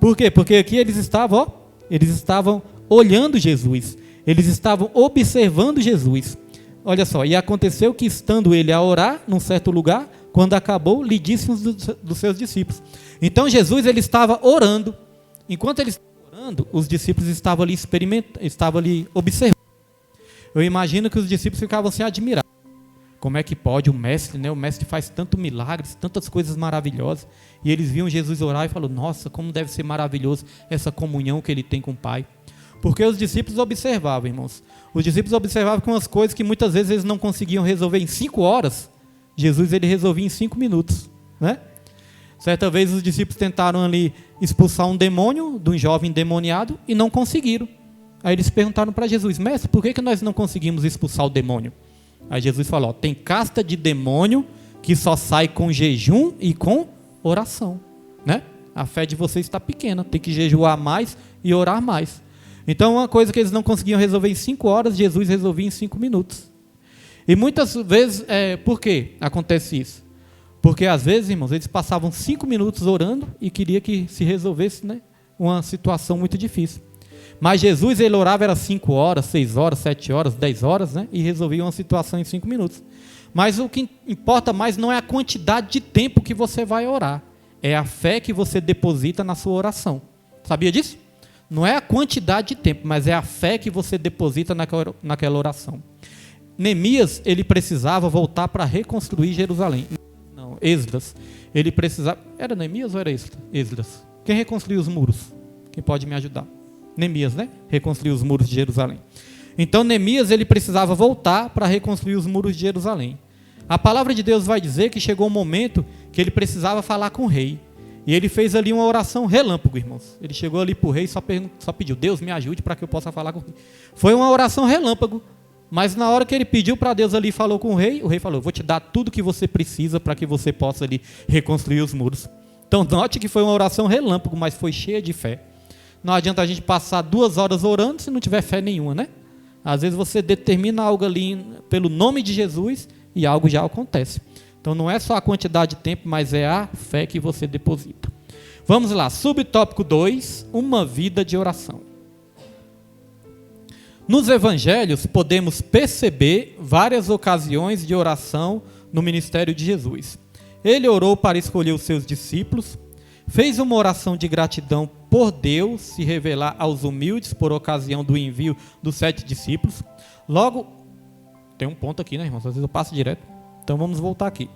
Por quê? Porque aqui eles estavam olhando Jesus, eles estavam observando Jesus. Olha só, e aconteceu que estando ele a orar num certo lugar, quando acabou, lhe disse um dos seus discípulos. Então Jesus ele estava orando. Enquanto ele estava orando, os discípulos estavam ali estavam ali observando. Eu imagino que os discípulos ficavam assim admirados. Como é que pode o mestre, né? O mestre faz tantos milagres, tantas coisas maravilhosas. E eles viam Jesus orar e falaram, nossa, como deve ser maravilhoso essa comunhão que ele tem com o Pai. Porque os discípulos observavam, irmãos. Os discípulos observavam que umas coisas que muitas vezes eles não conseguiam resolver em 5 horas, Jesus ele resolvia em 5 minutos, né? Certa vez os discípulos tentaram ali expulsar um demônio de um jovem endemoniado e não conseguiram. Aí eles perguntaram para Jesus, mestre, por que nós não conseguimos expulsar o demônio? Aí Jesus falou, tem casta de demônio que só sai com jejum e com oração, né? A fé de vocês está pequena, tem que jejuar mais e orar mais. Então uma coisa que eles não conseguiam resolver em 5 horas, Jesus resolvia em 5 minutos. E muitas vezes, por que acontece isso? Porque às vezes, irmãos, eles passavam 5 minutos orando e queria que se resolvesse, né, uma situação muito difícil. Mas Jesus, ele orava era 5 horas, 6 horas, 7 horas, 10 horas, né? E resolvia uma situação em 5 minutos. Mas o que importa mais não é a quantidade de tempo que você vai orar. É a fé que você deposita na sua oração. Sabia disso? Não é a quantidade de tempo, mas é a fé que você deposita naquela oração. Neemias, ele precisava voltar para reconstruir Jerusalém. Não, Esdras. Ele precisava... Era Neemias ou era Esdras? Quem reconstruiu os muros? Quem pode me ajudar? Neemias, né? Reconstruiu os muros de Jerusalém. Então Neemias ele precisava voltar para reconstruir os muros de Jerusalém. A palavra de Deus vai dizer que chegou um momento que ele precisava falar com o rei. E ele fez ali uma oração relâmpago, irmãos. Ele chegou ali para o rei e só pediu, Deus me ajude para que eu possa falar com o rei. Foi uma oração relâmpago. Mas na hora que ele pediu para Deus ali e falou com o rei falou, vou te dar tudo que você precisa para que você possa ali reconstruir os muros. Então note que foi uma oração relâmpago, mas foi cheia de fé. Não adianta a gente passar 2 horas orando se não tiver fé nenhuma, né? Às vezes você determina algo ali pelo nome de Jesus e algo já acontece. Então não é só a quantidade de tempo, mas é a fé que você deposita. Vamos lá, subtópico 2, uma vida de oração. Nos evangelhos podemos perceber várias ocasiões de oração no ministério de Jesus. Ele orou para escolher os seus discípulos, fez uma oração de gratidão por Deus se revelar aos humildes por ocasião do envio dos 7 discípulos. Logo, tem um ponto aqui, né, irmãos? Às vezes eu passo direto. Então vamos voltar aqui.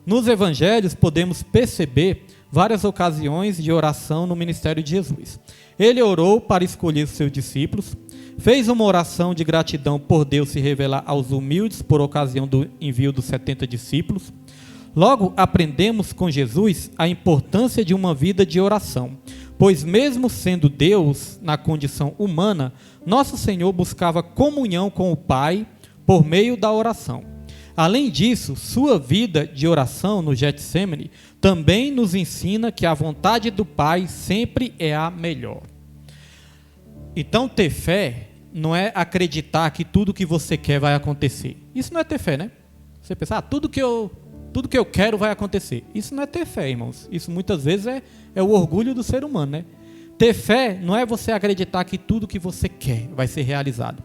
Nos evangelhos podemos perceber várias ocasiões de oração no ministério de Jesus. Ele orou para escolher os seus discípulos, fez uma oração de gratidão por Deus se revelar aos humildes por ocasião do envio dos 70 discípulos. Logo, aprendemos com Jesus a importância de uma vida de oração, pois mesmo sendo Deus na condição humana, nosso Senhor buscava comunhão com o Pai por meio da oração. Além disso, sua vida de oração no Getsêmani também nos ensina que a vontade do Pai sempre é a melhor. Então, ter fé não é acreditar que tudo que você quer vai acontecer. Isso não é ter fé, né? Você pensa, tudo que eu quero vai acontecer. Isso não é ter fé, irmãos. Isso muitas vezes é o orgulho do ser humano, né? Ter fé não é você acreditar que tudo que você quer vai ser realizado.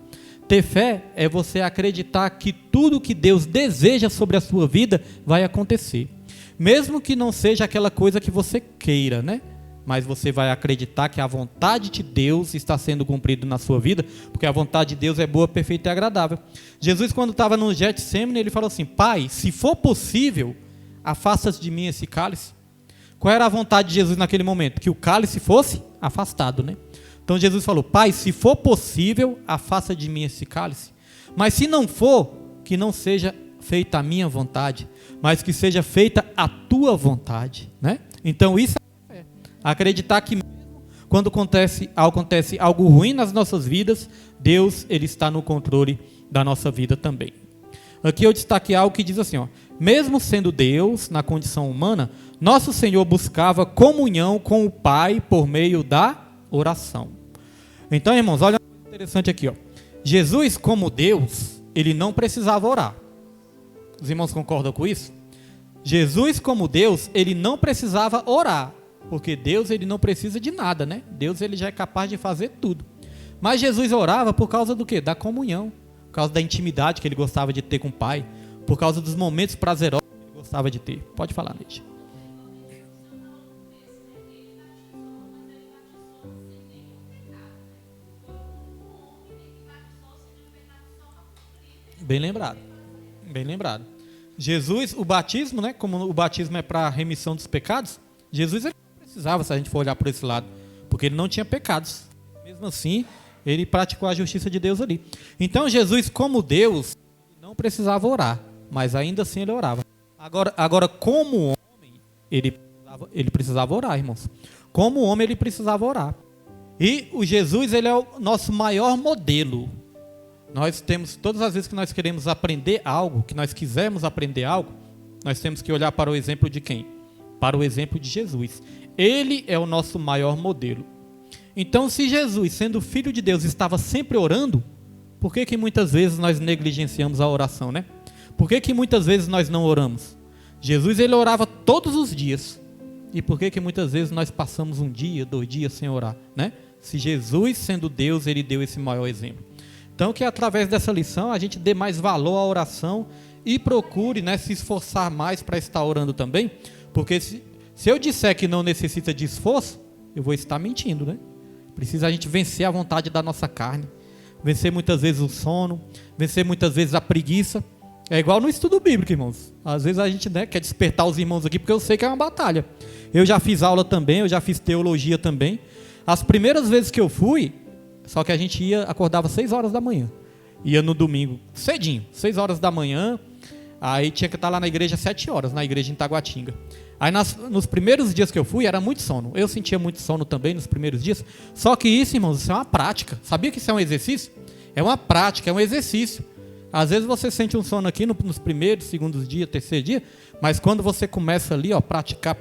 Ter fé é você acreditar que tudo que Deus deseja sobre a sua vida vai acontecer. Mesmo que não seja aquela coisa que você queira, né? Mas você vai acreditar que a vontade de Deus está sendo cumprida na sua vida, porque a vontade de Deus é boa, perfeita e agradável. Jesus, quando estava no Getsêmani, ele falou assim, Pai, se for possível, afasta de mim esse cálice. Qual era a vontade de Jesus naquele momento? Que o cálice fosse afastado, né? Então Jesus falou, Pai, se for possível, afasta de mim esse cálice. Mas se não for, que não seja feita a minha vontade, mas que seja feita a tua vontade, né? Então isso é acreditar que mesmo quando acontece algo ruim nas nossas vidas, Deus ele está no controle da nossa vida também. Aqui eu destaquei algo que diz assim, mesmo sendo Deus na condição humana, nosso Senhor buscava comunhão com o Pai por meio da oração. Então, irmãos, olha uma coisa interessante aqui. Jesus, como Deus, ele não precisava orar. Os irmãos concordam com isso? Jesus, como Deus, ele não precisava orar. Porque Deus ele não precisa de nada, né? Deus ele já é capaz de fazer tudo. Mas Jesus orava por causa do quê? Da comunhão. Por causa da intimidade que ele gostava de ter com o Pai. Por causa dos momentos prazerosos que ele gostava de ter. Pode falar, Neide. Bem lembrado. Bem lembrado. Jesus, o batismo, né? Como o batismo é para remissão dos pecados, Jesus ele não precisava, se a gente for olhar por esse lado, porque ele não tinha pecados. Mesmo assim, ele praticou a justiça de Deus ali. Então, Jesus, como Deus, não precisava orar, mas ainda assim ele orava. Agora como homem, ele precisava orar, irmãos. Como homem, ele precisava orar. E o Jesus, ele é o nosso maior modelo. Nós temos, todas as vezes que nós queremos aprender algo, que nós quisermos aprender algo, nós temos que olhar para o exemplo de quem? Para o exemplo de Jesus. Ele é o nosso maior modelo. Então, se Jesus, sendo filho de Deus, estava sempre orando, por que muitas vezes nós negligenciamos a oração, né? Por que muitas vezes nós não oramos? Jesus, ele orava todos os dias. E por que muitas vezes nós passamos um dia, 2 dias sem orar, né? Se Jesus, sendo Deus, ele deu esse maior exemplo. Então, que através dessa lição a gente dê mais valor à oração e procure, né, se esforçar mais para estar orando também, porque se eu disser que não necessita de esforço, eu vou estar mentindo, né? Precisa a gente vencer a vontade da nossa carne, vencer muitas vezes o sono, vencer muitas vezes a preguiça. É igual no estudo bíblico, irmãos. Às vezes a gente, né, quer despertar os irmãos aqui, porque eu sei que é uma batalha. Eu já fiz aula também, eu já fiz teologia também. As primeiras vezes que eu fui, só que a gente acordava 6 horas da manhã. Ia no domingo, cedinho, 6 horas da manhã. Aí tinha que estar lá na igreja 7 horas, na igreja em Taguatinga. Aí nos primeiros dias que eu fui, era muito sono. Eu sentia muito sono também nos primeiros dias. Só que isso, irmãos, isso é uma prática. Sabia que isso é um exercício? É uma prática, é um exercício. Às vezes você sente um sono aqui nos primeiros, segundos dias, terceiro dia, mas quando você começa ali, ó, praticar,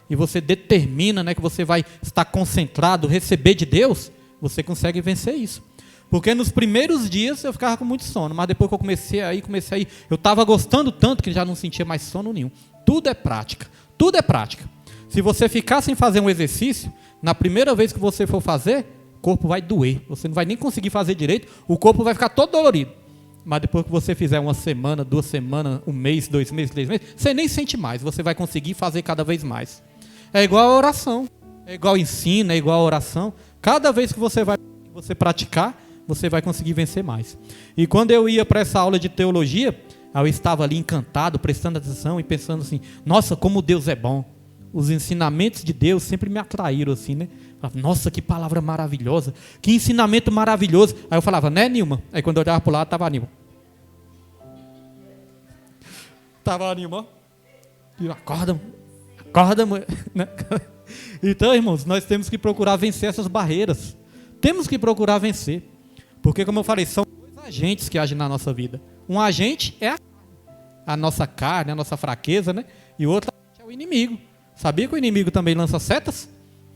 e você determina, né, que você vai estar concentrado, receber de Deus, você consegue vencer isso. Porque nos primeiros dias eu ficava com muito sono, mas depois que eu comecei a ir, eu estava gostando tanto que já não sentia mais sono nenhum. Tudo é prática, tudo é prática. Se você ficar sem fazer um exercício, na primeira vez que você for fazer, o corpo vai doer, você não vai nem conseguir fazer direito, o corpo vai ficar todo dolorido. Mas depois que você fizer 1 semana, 2 semanas, 1 mês, 2 meses, 3 meses, você nem sente mais, você vai conseguir fazer cada vez mais. É igual a oração, é igual ensino, é igual a oração. Cada vez que você praticar, você vai conseguir vencer mais. E quando eu ia para essa aula de teologia, eu estava ali encantado, prestando atenção e pensando assim, nossa, como Deus é bom. Os ensinamentos de Deus sempre me atraíram assim, né? Nossa, que palavra maravilhosa, que ensinamento maravilhoso. Aí eu falava, né, Nilma? Aí quando eu olhava para o lado, estava a Nilma. Estava a Nilma. Acorda, mãe. Então, irmãos, nós temos que procurar vencer essas barreiras. Temos que procurar vencer. Porque, como eu falei, são 2 agentes que agem na nossa vida. Um agente é a nossa carne, a nossa fraqueza, né? E o outro é o inimigo. Sabia que o inimigo também lança setas?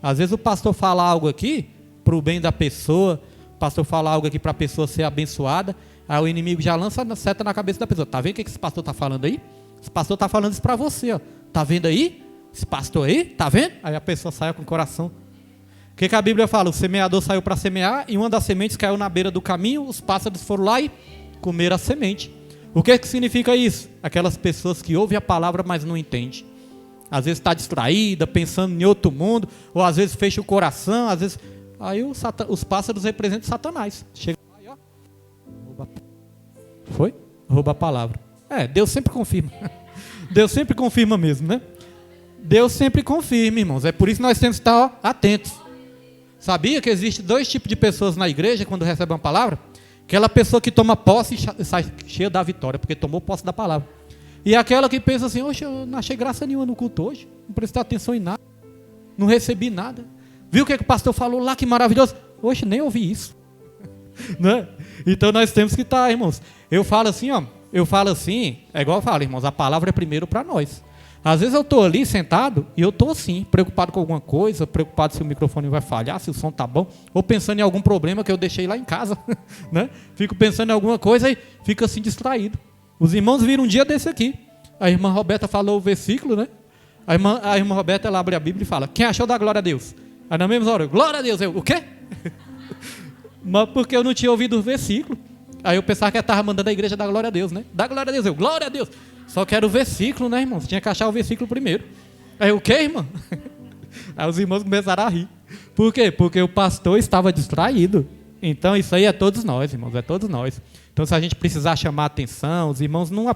Às vezes o pastor fala algo aqui para o bem da pessoa, o pastor fala algo aqui para a pessoa ser abençoada, aí o inimigo já lança a seta na cabeça da pessoa. Tá vendo o que esse pastor está falando aí? Esse pastor está falando isso para você, ó. Tá vendo aí? Esse pastor aí, tá vendo? Aí a pessoa sai com o coração. O que a Bíblia fala? O semeador saiu para semear e uma das sementes caiu na beira do caminho, os pássaros foram lá e comeram a semente. O que significa isso? Aquelas pessoas que ouvem a palavra, mas não entendem. Às vezes está distraída, pensando em outro mundo, ou às vezes fecha o coração, às vezes... Aí os pássaros representam Satanás. Chega lá e ó... Rouba a palavra. Deus sempre confirma. Deus sempre confirma mesmo, né? Deus sempre confirma, irmãos. É por isso que nós temos que estar atentos. Sabia que existe 2 tipos de pessoas na igreja quando recebem uma palavra? Aquela pessoa que toma posse e sai cheia da vitória, porque tomou posse da palavra. E aquela que pensa assim, oxe, eu não achei graça nenhuma no culto hoje, não prestei atenção em nada, não recebi nada. Viu o que o pastor falou lá, que maravilhoso? Oxe, nem ouvi isso. Né? Então nós temos que estar, irmãos. Eu falo assim, é igual eu falo, irmãos, a palavra é primeiro para nós. Às vezes eu estou ali sentado e eu estou assim, preocupado com alguma coisa, preocupado se o microfone vai falhar, se o som está bom, ou pensando em algum problema que eu deixei lá em casa. Né? Fico pensando em alguma coisa e fico assim distraído. Os irmãos viram um dia desse aqui. A irmã Roberta falou o versículo, né? A irmã Roberta, ela abre a Bíblia e fala, quem achou da glória a Deus? Aí na mesma hora, glória a Deus. Eu, o quê? Mas porque eu não tinha ouvido o versículo. Aí eu pensava que ela estava mandando a igreja dar glória a Deus, né? Dá glória a Deus. Eu, glória a Deus. Só que era o versículo, né, irmão? Você tinha que achar o versículo primeiro. Aí o quê, irmão? Aí os irmãos começaram a rir. Por quê? Porque o pastor estava distraído. Então isso aí é todos nós, irmãos, é todos nós. Então se a gente precisar chamar a atenção, os irmãos não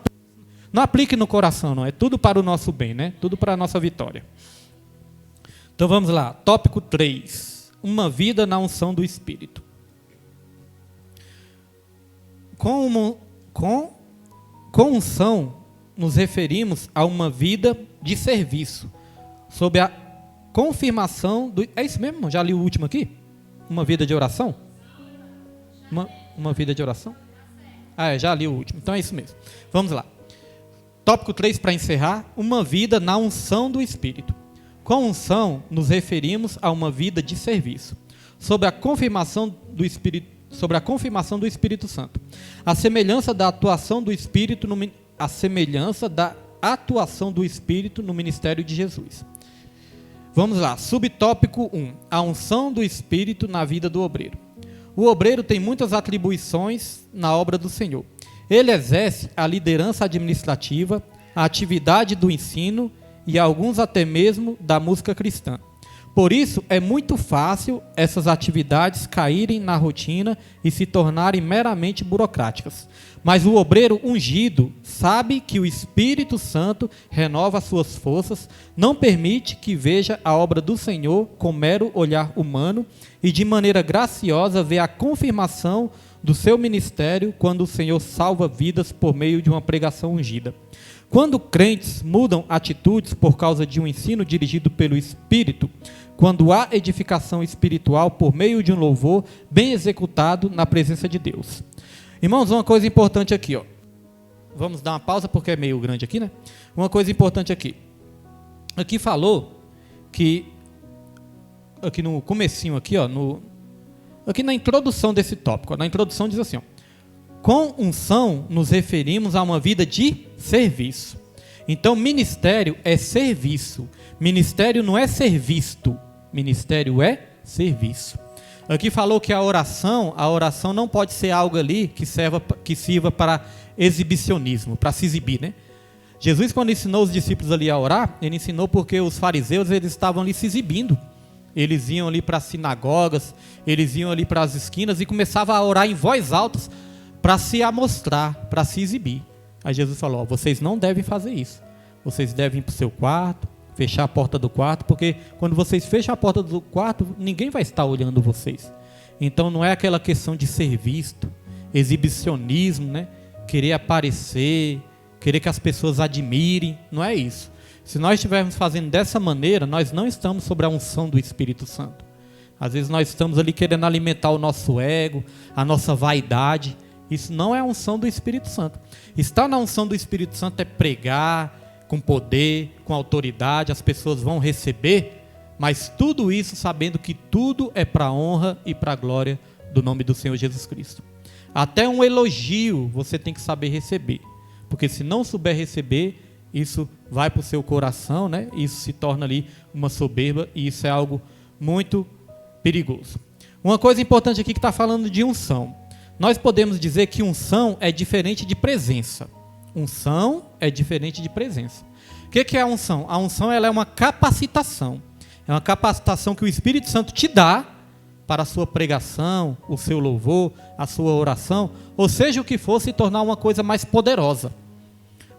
apliquem no coração, não. É tudo para o nosso bem, né? Tudo para a nossa vitória. Então vamos lá. Tópico 3. Uma vida na unção do Espírito. Com unção, nos referimos a uma vida de serviço, sob a confirmação do... É isso mesmo? Já li o último aqui? Uma vida de oração? Uma vida de oração? Já li o último. Então é isso mesmo. Vamos lá. Tópico 3 para encerrar. Uma vida na unção do Espírito. Com unção, nos referimos a uma vida de serviço, sob a confirmação do Espírito Santo. A semelhança da atuação do Espírito no ministério de Jesus. Vamos lá, subtópico 1. A unção do Espírito na vida do obreiro. O obreiro tem muitas atribuições na obra do Senhor. Ele exerce a liderança administrativa, a atividade do ensino e alguns até mesmo da música cristã. Por isso, é muito fácil essas atividades caírem na rotina e se tornarem meramente burocráticas. Mas o obreiro ungido sabe que o Espírito Santo renova suas forças, não permite que veja a obra do Senhor com mero olhar humano e de maneira graciosa vê a confirmação do seu ministério quando o Senhor salva vidas por meio de uma pregação ungida. Quando crentes mudam atitudes por causa de um ensino dirigido pelo Espírito, quando há edificação espiritual por meio de um louvor bem executado na presença de Deus. Irmãos, uma coisa importante aqui, ó. Vamos dar uma pausa porque é meio grande aqui, né? Uma coisa importante aqui. Aqui falou que, aqui no comecinho aqui, ó, aqui na introdução desse tópico, ó, na introdução diz assim, ó, com unção nos referimos a uma vida de serviço. Então, ministério é serviço. Ministério não é ser visto. Ministério é serviço. Aqui falou que a oração não pode ser algo ali que sirva para exibicionismo, para se exibir, né? Jesus, quando ensinou os discípulos ali a orar, ele ensinou porque os fariseus, eles estavam ali se exibindo. Eles iam ali para as sinagogas, eles iam ali para as esquinas e começavam a orar em voz alta para se amostrar, para se exibir. Aí Jesus falou, vocês não devem fazer isso. Vocês devem ir para o seu quarto, fechar a porta do quarto, porque quando vocês fecham a porta do quarto, ninguém vai estar olhando vocês. Então não é aquela questão de ser visto, exibicionismo, né? Querer aparecer, querer que as pessoas admirem, não é isso. Se nós estivermos fazendo dessa maneira, nós não estamos sob a unção do Espírito Santo. Às vezes nós estamos ali querendo alimentar o nosso ego, a nossa vaidade. Isso não é a unção do Espírito Santo. Estar na unção do Espírito Santo é pregar com poder, com autoridade, as pessoas vão receber, mas tudo isso sabendo que tudo é para a honra e para a glória do nome do Senhor Jesus Cristo. Até um elogio você tem que saber receber, porque se não souber receber, isso vai para o seu coração, né? Isso se torna ali uma soberba e isso é algo muito perigoso. Uma coisa importante aqui que está falando de unção. Nós podemos dizer que unção é diferente de presença. Unção é diferente de presença. O que é a unção? A unção ela é uma capacitação. É uma capacitação que o Espírito Santo te dá para a sua pregação, o seu louvor, a sua oração, ou seja o que for, se tornar uma coisa mais poderosa.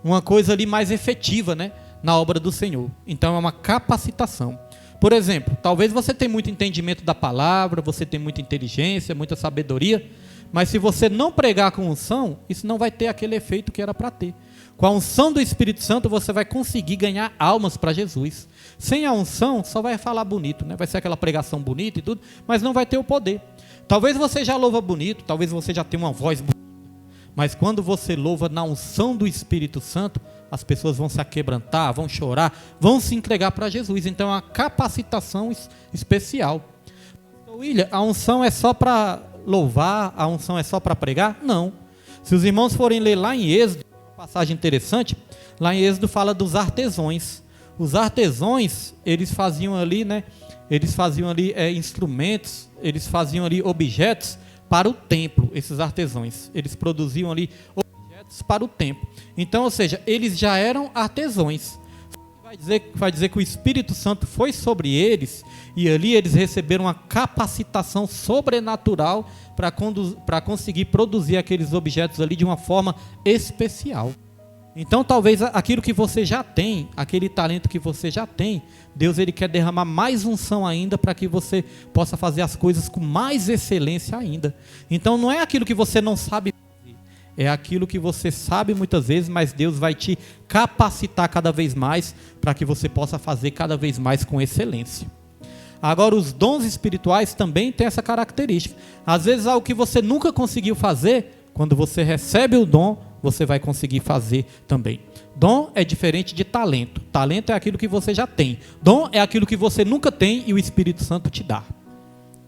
Uma coisa ali mais efetiva, né, na obra do Senhor. Então é uma capacitação. Por exemplo, talvez você tenha muito entendimento da palavra, você tenha muita inteligência, muita sabedoria, mas se você não pregar com unção, isso não vai ter aquele efeito que era para ter. Com a unção do Espírito Santo, você vai conseguir ganhar almas para Jesus. Sem a unção, só vai falar bonito, né? Vai ser aquela pregação bonita e tudo, mas não vai ter o poder. Talvez você já louva bonito, talvez você já tenha uma voz bonita, mas quando você louva na unção do Espírito Santo, as pessoas vão se aquebrantar, vão chorar, vão se entregar para Jesus. Então é uma capacitação especial. William, a unção é só para louvar, a unção é só para pregar? Não. Se os irmãos forem ler lá em Êxodo, uma passagem interessante, lá em Êxodo fala dos artesãos. Os artesãos, eles faziam ali, né? Eles faziam ali instrumentos, eles faziam ali objetos para o templo, esses artesãos. Eles produziam ali objetos para o tempo. Então, ou seja, eles já eram artesãos. Vai dizer que o Espírito Santo foi sobre eles e ali eles receberam uma capacitação sobrenatural para conseguir produzir aqueles objetos ali de uma forma especial. Então talvez aquilo que você já tem, aquele talento que você já tem, Deus ele quer derramar mais unção ainda para que você possa fazer as coisas com mais excelência ainda. Então não é aquilo que você não sabe, é aquilo que você sabe muitas vezes, mas Deus vai te capacitar cada vez mais para que você possa fazer cada vez mais com excelência. Agora, os dons espirituais também têm essa característica. Às vezes, algo que você nunca conseguiu fazer, quando você recebe o dom, você vai conseguir fazer também. Dom é diferente de talento. Talento é aquilo que você já tem. Dom é aquilo que você nunca tem e o Espírito Santo te dá.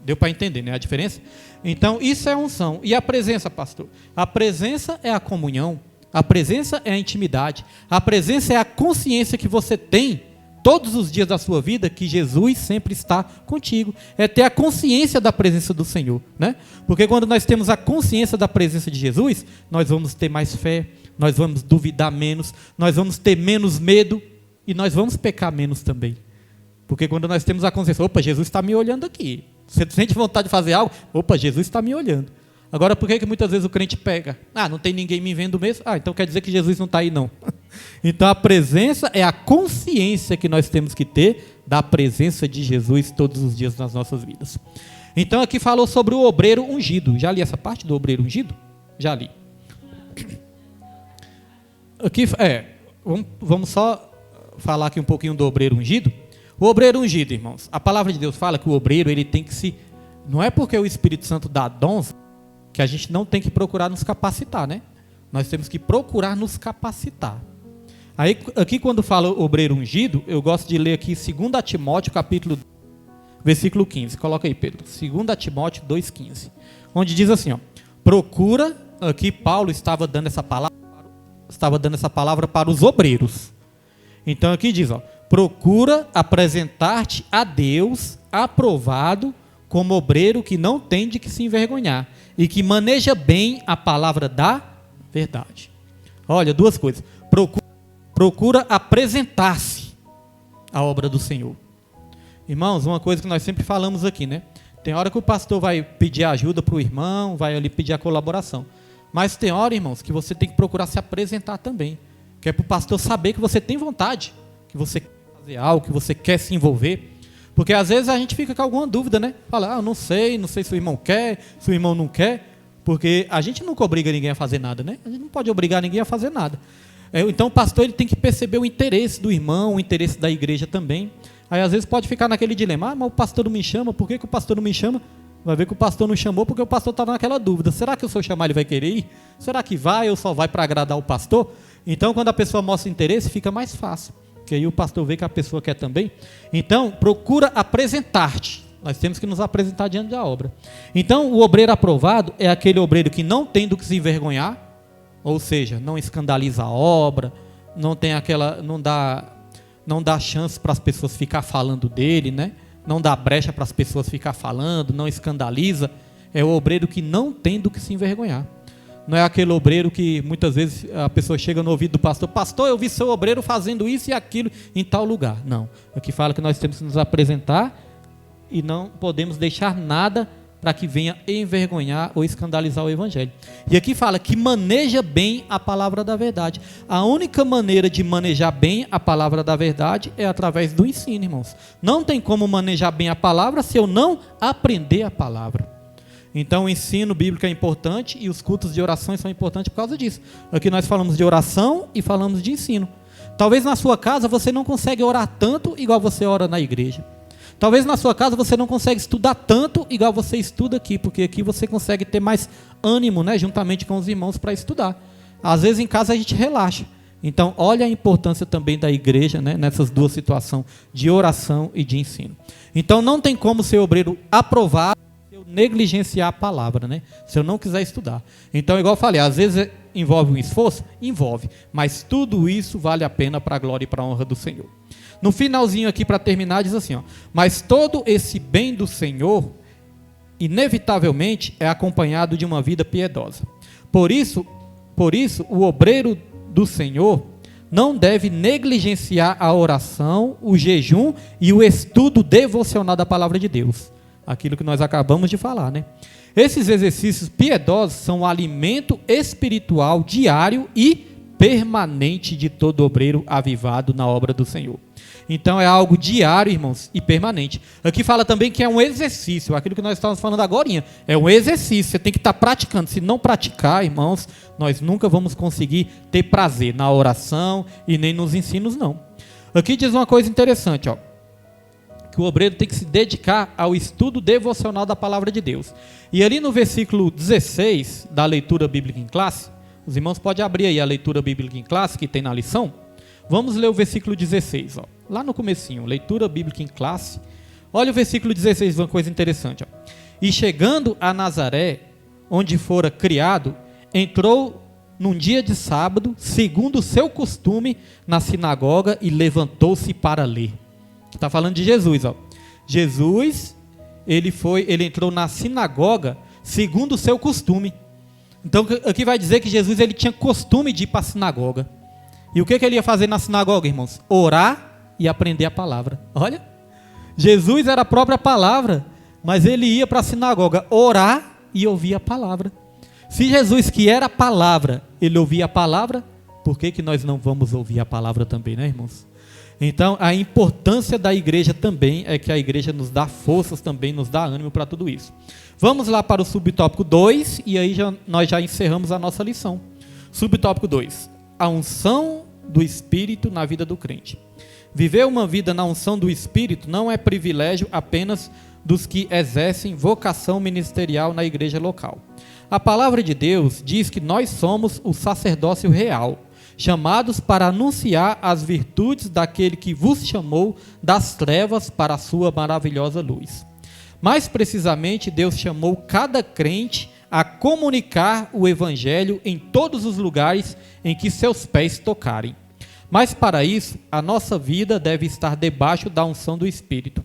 Deu para entender, né, a diferença? Então, isso é unção. E a presença, pastor? A presença é a comunhão. A presença é a intimidade. A presença é a consciência que você tem todos os dias da sua vida que Jesus sempre está contigo. É ter a consciência da presença do Senhor, né? Porque quando nós temos a consciência da presença de Jesus, nós vamos ter mais fé, nós vamos duvidar menos, nós vamos ter menos medo e nós vamos pecar menos também. Porque quando nós temos a consciência, opa, Jesus está me olhando aqui. Você sente vontade de fazer algo? Opa, Jesus está me olhando. Agora, por que muitas vezes o crente pega? Ah, não tem ninguém me vendo mesmo? Ah, então quer dizer que Jesus não está aí, não. Então, a presença é a consciência que nós temos que ter da presença de Jesus todos os dias nas nossas vidas. Então, aqui falou sobre o obreiro ungido. Já li essa parte do obreiro ungido? Já li. Aqui, vamos só falar aqui um pouquinho do obreiro ungido. O obreiro ungido, irmãos, a palavra de Deus fala que o obreiro, ele tem que se... Não é porque o Espírito Santo dá dons que a gente não tem que procurar nos capacitar, né? Nós temos que procurar nos capacitar. Aí, aqui quando fala obreiro ungido, eu gosto de ler aqui 2 Timóteo, capítulo 2, versículo 15. Coloca aí, Pedro. 2 Timóteo 2,15. Onde diz assim, ó, procura, aqui Paulo estava dando essa palavra para os obreiros. Então aqui diz, ó, procura apresentar-te a Deus aprovado como obreiro que não tem de que se envergonhar e que maneja bem a palavra da verdade. Olha, duas coisas. Procura apresentar-se à obra do Senhor. Irmãos, uma coisa que nós sempre falamos aqui, né? Tem hora que o pastor vai pedir ajuda para o irmão, vai ali pedir a colaboração. Mas tem hora, irmãos, que você tem que procurar se apresentar também. Que é para o pastor saber que você tem vontade, que você quer fazer algo, que você quer se envolver. Porque às vezes a gente fica com alguma dúvida, né? Fala, não sei se o irmão quer, se o irmão não quer. Porque a gente nunca obriga ninguém a fazer nada, né? A gente não pode obrigar ninguém a fazer nada. Então o pastor ele tem que perceber o interesse do irmão, o interesse da igreja também. Aí às vezes pode ficar naquele dilema, mas o pastor não me chama, por que o pastor não me chama? Vai ver que o pastor não chamou porque o pastor está naquela dúvida. Será que se eu chamar ele vai querer ir? Será que vai ou só vai para agradar o pastor? Então quando a pessoa mostra interesse fica mais fácil. Porque aí o pastor vê que a pessoa quer também. Então procura apresentar-te. Nós temos que nos apresentar diante da obra. Então o obreiro aprovado é aquele obreiro que não tem do que se envergonhar. Ou seja, não escandaliza a obra, não dá chance para as pessoas ficar falando dele, né? Não dá brecha para as pessoas ficar falando, não escandaliza. É o obreiro que não tem do que se envergonhar. Não é aquele obreiro que muitas vezes a pessoa chega no ouvido do pastor, pastor, eu vi seu obreiro fazendo isso e aquilo em tal lugar. Não, aqui fala que nós temos que nos apresentar e não podemos deixar nada para que venha envergonhar ou escandalizar o evangelho. E aqui fala que maneja bem a palavra da verdade. A única maneira de manejar bem a palavra da verdade é através do ensino, irmãos. Não tem como manejar bem a palavra se eu não aprender a palavra. Então o ensino bíblico é importante e os cultos de oração são importantes por causa disso. Aqui nós falamos de oração e falamos de ensino. Talvez na sua casa você não consegue orar tanto igual você ora na igreja. Talvez na sua casa você não consegue estudar tanto igual você estuda aqui, porque aqui você consegue ter mais ânimo, né, juntamente com os irmãos para estudar. Às vezes em casa a gente relaxa. Então, olha a importância também da igreja, né, nessas duas situações de oração e de ensino. Então, não tem como ser obreiro aprovado se eu negligenciar a palavra, né, se eu não quiser estudar. Então, igual eu falei, às vezes envolve um esforço? Envolve. Mas tudo isso vale a pena para a glória e para a honra do Senhor. No finalzinho aqui, para terminar, diz assim, ó, mas todo esse bem do Senhor, inevitavelmente, é acompanhado de uma vida piedosa. Por por isso, o obreiro do Senhor não deve negligenciar a oração, o jejum e o estudo devocional da palavra de Deus. Aquilo que nós acabamos de falar, né? Esses exercícios piedosos são um alimento espiritual diário e permanente de todo obreiro avivado na obra do Senhor. Então é algo diário, irmãos, e permanente. Aqui fala também que é um exercício, aquilo que nós estamos falando agora, é um exercício, você tem que estar praticando. Se não praticar, irmãos, nós nunca vamos conseguir ter prazer na oração e nem nos ensinos, não. Aqui diz uma coisa interessante, ó, que o obreiro tem que se dedicar ao estudo devocional da palavra de Deus. E ali no versículo 16 da leitura bíblica em classe, os irmãos podem abrir aí a leitura bíblica em classe que tem na lição. Vamos ler o versículo 16, ó. Lá no comecinho, leitura bíblica em classe. Olha o versículo 16, uma coisa interessante, ó. E chegando a Nazaré, onde fora criado, entrou num dia de sábado, segundo o seu costume, na sinagoga e levantou-se para ler. Está falando de Jesus, ó. Jesus, ele entrou na sinagoga segundo o seu costume. Então aqui vai dizer que Jesus ele tinha costume de ir para a sinagoga. E o que ele ia fazer na sinagoga, irmãos? Orar e aprender a palavra. Olha, Jesus era a própria palavra, mas ele ia para a sinagoga orar e ouvir a palavra. Se Jesus, que era a palavra, ele ouvia a palavra, por que nós não vamos ouvir a palavra também, né, irmãos? Então, a importância da igreja também é que a igreja nos dá forças também, nos dá ânimo para tudo isso. Vamos lá para o subtópico 2 e aí nós já encerramos a nossa lição. Subtópico 2. A unção do Espírito na vida do crente. Viver uma vida na unção do Espírito não é privilégio apenas dos que exercem vocação ministerial na igreja local. A palavra de Deus diz que nós somos o sacerdócio real, chamados para anunciar as virtudes daquele que vos chamou das trevas para a sua maravilhosa luz. Mais precisamente, Deus chamou cada crente a comunicar o evangelho em todos os lugares em que seus pés tocarem. Mas para isso, a nossa vida deve estar debaixo da unção do Espírito.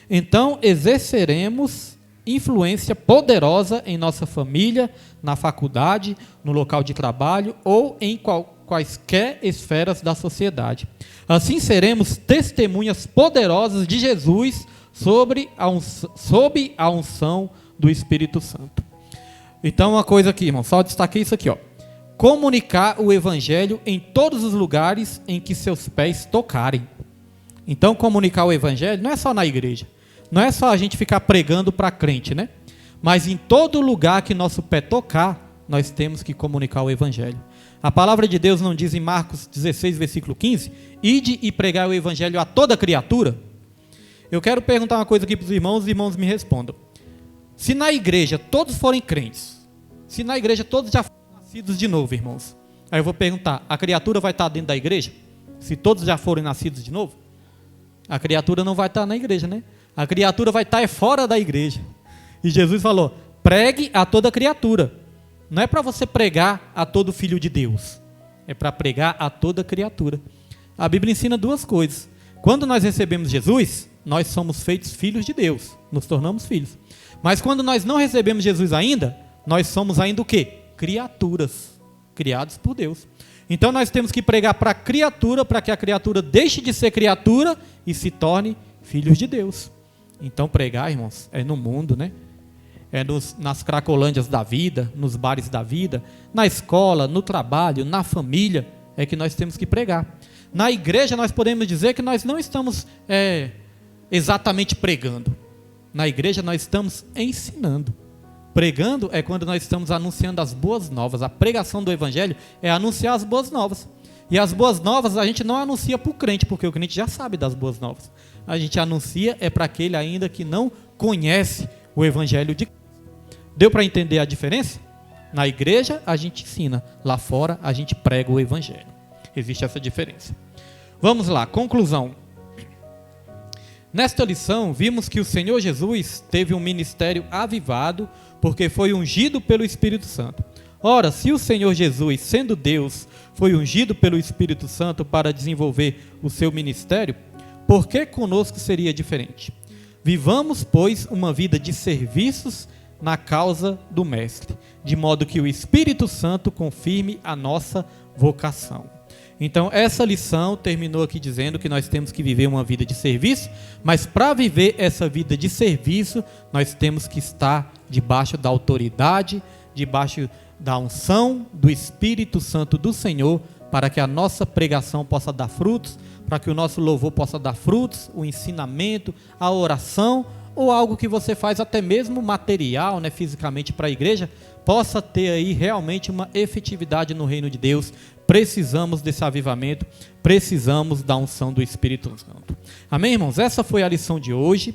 Então, exerceremos influência poderosa em nossa família, na faculdade, no local de trabalho ou em quaisquer esferas da sociedade. Assim seremos testemunhas poderosas de Jesus sob a unção do Espírito Santo. Então, uma coisa aqui, irmão, só destaquei isso aqui, ó. Comunicar o evangelho em todos os lugares em que seus pés tocarem. Então, comunicar o evangelho não é só na igreja, não é só a gente ficar pregando para crente, né? Mas em todo lugar que nosso pé tocar, nós temos que comunicar o evangelho. A palavra de Deus não diz em Marcos 16, versículo 15, ide e pregar o evangelho a toda criatura? Eu quero perguntar uma coisa aqui para os irmãos me respondam. Se na igreja todos forem crentes, se na igreja todos já forem nascidos de novo, irmãos, aí eu vou perguntar, a criatura vai estar dentro da igreja? Se todos já forem nascidos de novo? A criatura não vai estar na igreja, né? A criatura vai estar fora da igreja. E Jesus falou, pregue a toda criatura. Não é para você pregar a todo filho de Deus, é para pregar a toda criatura. A Bíblia ensina duas coisas. Quando nós recebemos Jesus, nós somos feitos filhos de Deus, nos tornamos filhos. Mas quando nós não recebemos Jesus ainda, nós somos ainda o quê? Criaturas, criados por Deus. Então nós temos que pregar para a criatura, para que a criatura deixe de ser criatura e se torne filhos de Deus. Então pregar, irmãos, é no mundo, né? É nas cracolândias da vida, nos bares da vida, na escola, no trabalho, na família, é que nós temos que pregar. Na igreja nós podemos dizer que nós não estamos exatamente pregando. Na igreja nós estamos ensinando. Pregando é quando nós estamos anunciando as boas novas. A pregação do evangelho é anunciar as boas novas. E as boas novas a gente não anuncia para o crente, porque o crente já sabe das boas novas. A gente anuncia para aquele ainda que não conhece o evangelho de Cristo. Deu para entender a diferença? Na igreja a gente ensina, lá fora a gente prega o evangelho. Existe essa diferença. Vamos lá, conclusão. Nesta lição, vimos que o Senhor Jesus teve um ministério avivado, porque foi ungido pelo Espírito Santo. Ora, se o Senhor Jesus, sendo Deus, foi ungido pelo Espírito Santo para desenvolver o seu ministério, por que conosco seria diferente? Vivamos, pois, uma vida de serviços na causa do Mestre, de modo que o Espírito Santo confirme a nossa vocação. Então, essa lição terminou aqui dizendo que nós temos que viver uma vida de serviço, mas para viver essa vida de serviço, nós temos que estar debaixo da autoridade, debaixo da unção do Espírito Santo do Senhor, para que a nossa pregação possa dar frutos, para que o nosso louvor possa dar frutos, o ensinamento, a oração, ou algo que você faz até mesmo material, né, fisicamente para a igreja, possa ter aí realmente uma efetividade no reino de Deus. Precisamos desse avivamento, precisamos da unção do Espírito Santo. Amém, irmãos? Essa foi a lição de hoje.